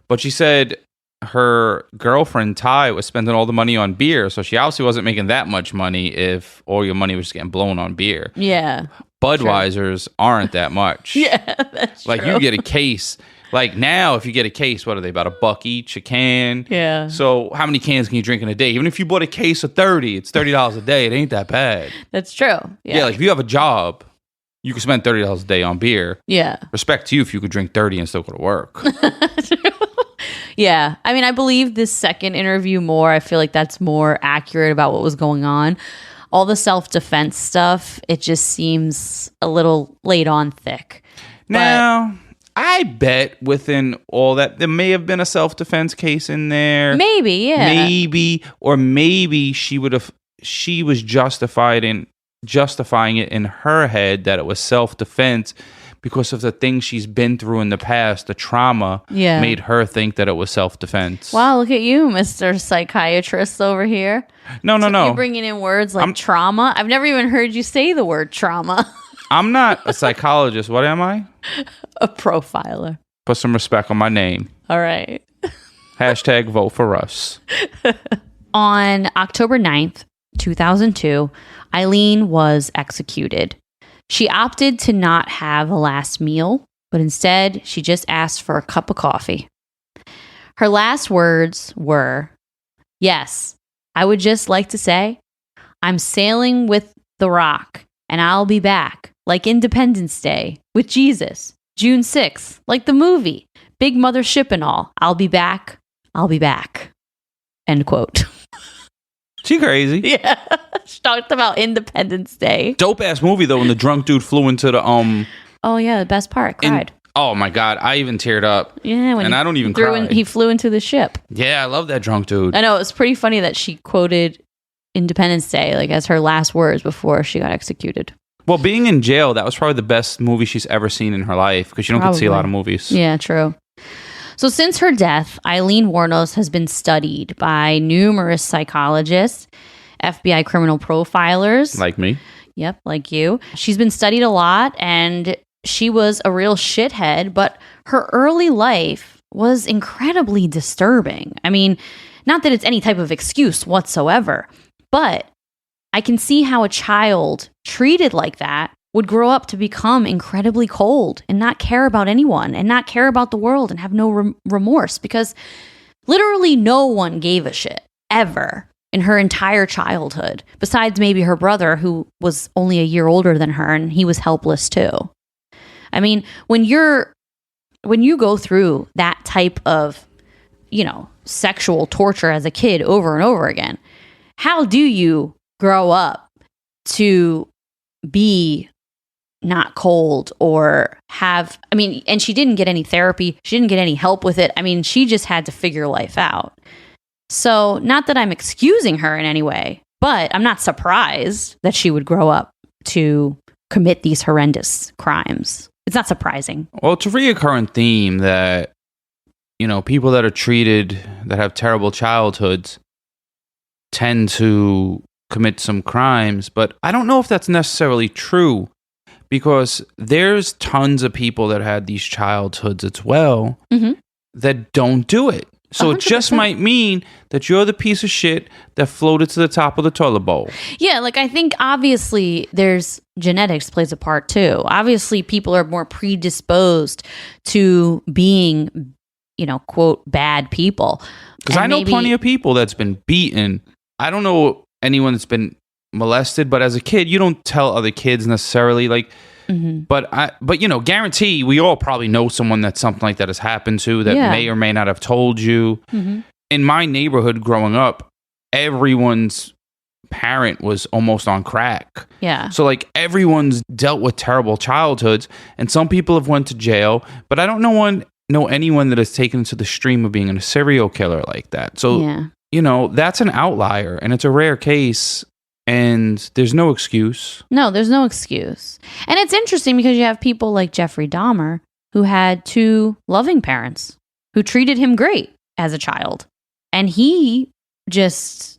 but she said her girlfriend Ty was spending all the money on beer, so she obviously wasn't making that much money if all your money was just getting blown on beer. Yeah, Budweisers aren't that much. Yeah, that's like true. You get a case. Like now, if you get a case, what are they, about $1 each, a can? Yeah. So how many cans can you drink in a day? Even if you bought a case of 30, it's $30 a day. It ain't that bad. That's true. Yeah, like if you have a job, you can spend $30 a day on beer. Yeah. Respect to you if you could drink 30 and still go to work. Yeah. I mean, I believe this second interview more. I feel like that's more accurate about what was going on. All the self-defense stuff, it just seems a little laid on thick. Now... I bet within all that, there may have been a self-defense case in there. Maybe, yeah. Maybe she was justifying it in her head that it was self-defense because of the things she's been through in the past. The trauma made her think that it was self-defense. Wow, look at you, Mr. Psychiatrist over here. No. You're bringing in words like trauma. I've never even heard you say the word trauma. I'm not a psychologist. What am I? A profiler. Put some respect on my name. All right. Hashtag vote for Russ. On October 9th, 2002, Aileen was executed. She opted to not have a last meal, but instead she just asked for a cup of coffee. Her last words were, "Yes, I would just like to say, I'm sailing with the Rock, and I'll be back, like Independence Day, with Jesus, June 6th, like the movie, big mothership and all. I'll be back. I'll be back." End quote. She crazy. Yeah. She talked about Independence Day. Dope ass movie though when the drunk dude flew into the Oh yeah, the best part. Cried. Oh my god, I even teared up. Yeah, and I don't even cry. He flew into the ship. Yeah, I love that drunk dude. I know, it's pretty funny that she quoted Independence Day like as her last words before she got executed. Well, being in jail, that was probably the best movie she's ever seen in her life because you don't get to see a lot of movies. Yeah, true. So since her death, Aileen Wuornos has been studied by numerous psychologists, FBI criminal profilers. Like me. Yep, like you. She's been studied a lot, and she was a real shithead, but her early life was incredibly disturbing. I mean, not that it's any type of excuse whatsoever, but I can see how a child treated like that would grow up to become incredibly cold and not care about anyone and not care about the world and have no remorse, because literally no one gave a shit ever in her entire childhood, besides maybe her brother, who was only a year older than her, and he was helpless too. I mean, when you're when you go through that type of, sexual torture as a kid over and over again, how do you grow up to be not cold or have, and she didn't get any therapy. She didn't get any help with it. She just had to figure life out. So not that I'm excusing her in any way, but I'm not surprised that she would grow up to commit these horrendous crimes. It's not surprising. Well, it's a recurrent theme that, people that are treated, that have terrible childhoods, tend to commit some crimes. But I don't know if that's necessarily true, because there's tons of people that had these childhoods as well that don't do it. So 100%. It just might mean that you're the piece of shit that floated to the top of the toilet bowl. Yeah, I think obviously there's genetics plays a part too. Obviously people are more predisposed to being, quote, bad people. Because I know plenty of people that's been beaten. I don't know anyone that's been molested, but as a kid, you don't tell other kids necessarily, but guarantee we all probably know someone that something like that has happened to that may or may not have told you. In my neighborhood growing up, everyone's parent was almost on crack. Yeah. So everyone's dealt with terrible childhoods, and some people have went to jail, but I don't know anyone that has taken to the stream of being a serial killer like that. So, that's an outlier, and it's a rare case. And there's no excuse. No, there's no excuse. And it's interesting because you have people like Jeffrey Dahmer, who had 2 loving parents who treated him great as a child. And he just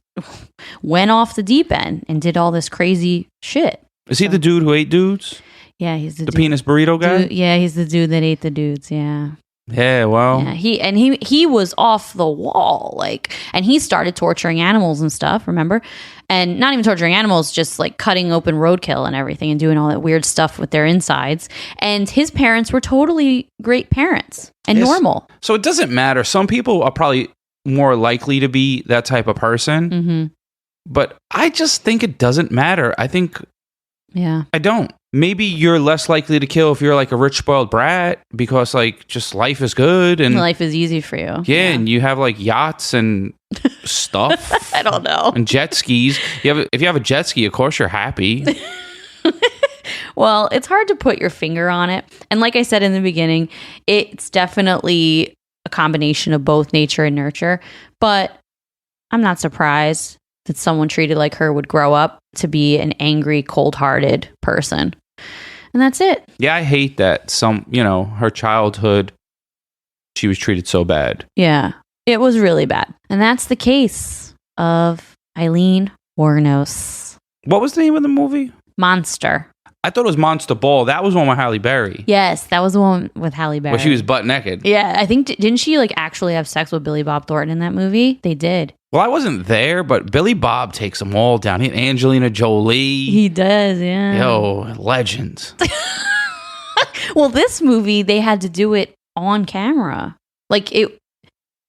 went off the deep end and did all this crazy shit. Is he the dude who ate dudes? Yeah, he's the dude. Penis burrito guy? He's the dude that ate the dudes, yeah. Yeah, well. Yeah, he was off the wall, and he started torturing animals and stuff, remember? And not even torturing animals, just cutting open roadkill and everything and doing all that weird stuff with their insides. And his parents were totally great parents and normal. So it doesn't matter. Some people are probably more likely to be that type of person. But I just think it doesn't matter. I think I don't. Maybe you're less likely to kill if you're a rich spoiled brat because just life is good and life is easy for you. Yeah, and you have yachts and stuff. I don't know. And jet skis. If you have a jet ski, of course you're happy. Well, it's hard to put your finger on it. And like I said in the beginning, it's definitely a combination of both nature and nurture. But I'm not surprised that someone treated like her would grow up to be an angry, cold-hearted person. And that's it. Yeah, I hate that her childhood, she was treated so bad. Yeah, it was really bad. And that's the case of Aileen Wuornos. What was the name of the movie? Monster. I thought it was Monster Ball. That was one with Halle Berry. Yes, that was the one with Halle Berry. Where she was butt naked. Yeah, I think, didn't she actually have sex with Billy Bob Thornton in that movie? They did. Well, I wasn't there, but Billy Bob takes them all down. He had Angelina Jolie. He does, yeah. Yo, legends. Well, this movie, they had to do it on camera.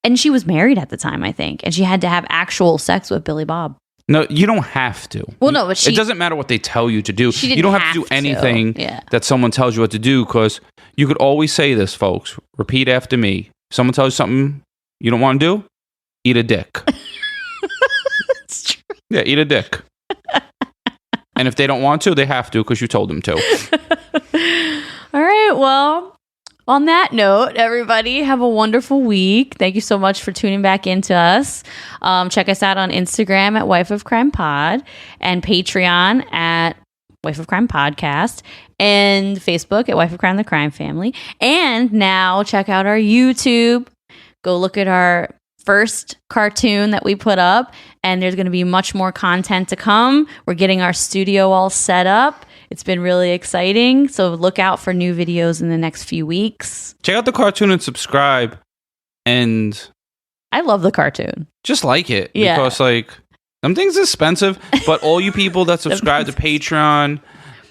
And she was married at the time, I think. And she had to have actual sex with Billy Bob. No, you don't have to. Well, no, but it doesn't matter what they tell you to do. She didn't you don't have to do anything that someone tells you what to do, because you could always say this, folks. Repeat after me. Someone tells you something you don't want to do, eat a dick. It's true. Yeah, eat a dick. And if they don't want to, they have to because you told them to. All right, well, on that note, everybody, have a wonderful week. Thank you so much for tuning back into us. Check us out on Instagram at Wife of Crime Pod and Patreon at Wife of Crime Podcast and Facebook at Wife of Crime The Crime Family. And now check out our YouTube. Go look at our first cartoon that we put up, and there's going to be much more content to come. We're getting our studio all set up. It's been really exciting. So look out for new videos in the next few weeks. Check out the cartoon and subscribe. And I love the cartoon. Just like it. Yeah. Because some things are expensive, but all you people that subscribe to Patreon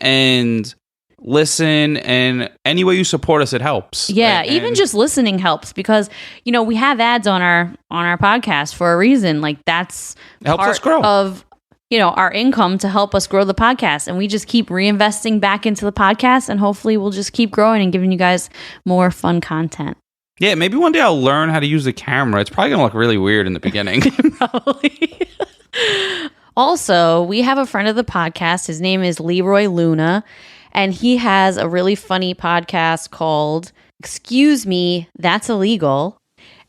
and listen, and any way you support us, it helps. Yeah, even just listening helps, because we have ads on our podcast for a reason. That's it helps us grow. Of our income to help us grow the podcast. And we just keep reinvesting back into the podcast, and hopefully we'll just keep growing and giving you guys more fun content. Yeah, maybe one day I'll learn how to use the camera. It's probably going to look really weird in the beginning. Probably. Also, we have a friend of the podcast. His name is Leroy Luna, and he has a really funny podcast called Excuse Me, That's Illegal.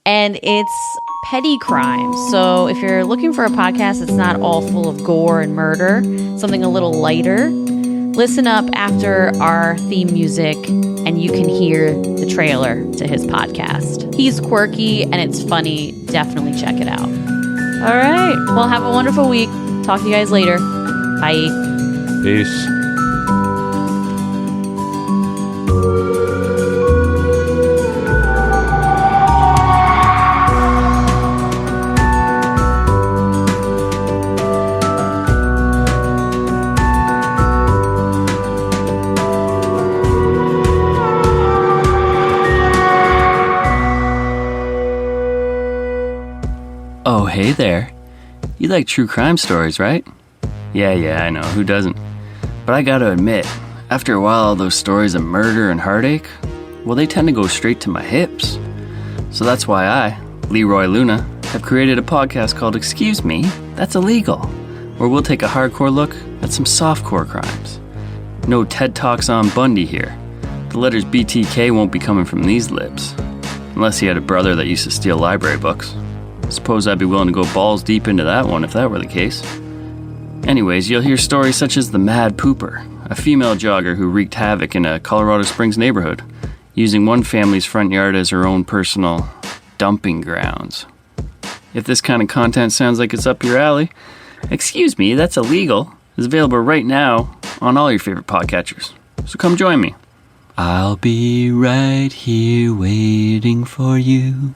And it's petty crimes. So if you're looking for a podcast that's not all full of gore and murder, something a little lighter, listen up after our theme music and you can hear the trailer to his podcast. He's quirky and it's funny. Definitely check it out. All right. Well, have a wonderful week. Talk to you guys later. Bye. Peace. Oh, hey there. You like true crime stories, right? Yeah, I know, who doesn't? But I gotta admit, after a while, all those stories of murder and heartache, well, they tend to go straight to my hips. So that's why I, Leroy Luna, have created a podcast called Excuse Me, That's Illegal, where we'll take a hardcore look at some softcore crimes. No TED Talks on Bundy here. The letters BTK won't be coming from these lips. Unless he had a brother that used to steal library books. Suppose I'd be willing to go balls deep into that one if that were the case. Anyways, you'll hear stories such as the Mad Pooper, a female jogger who wreaked havoc in a Colorado Springs neighborhood, using one family's front yard as her own personal dumping grounds. If this kind of content sounds like it's up your alley, Excuse Me, That's Illegal is available right now on all your favorite podcatchers. So come join me. I'll be right here waiting for you.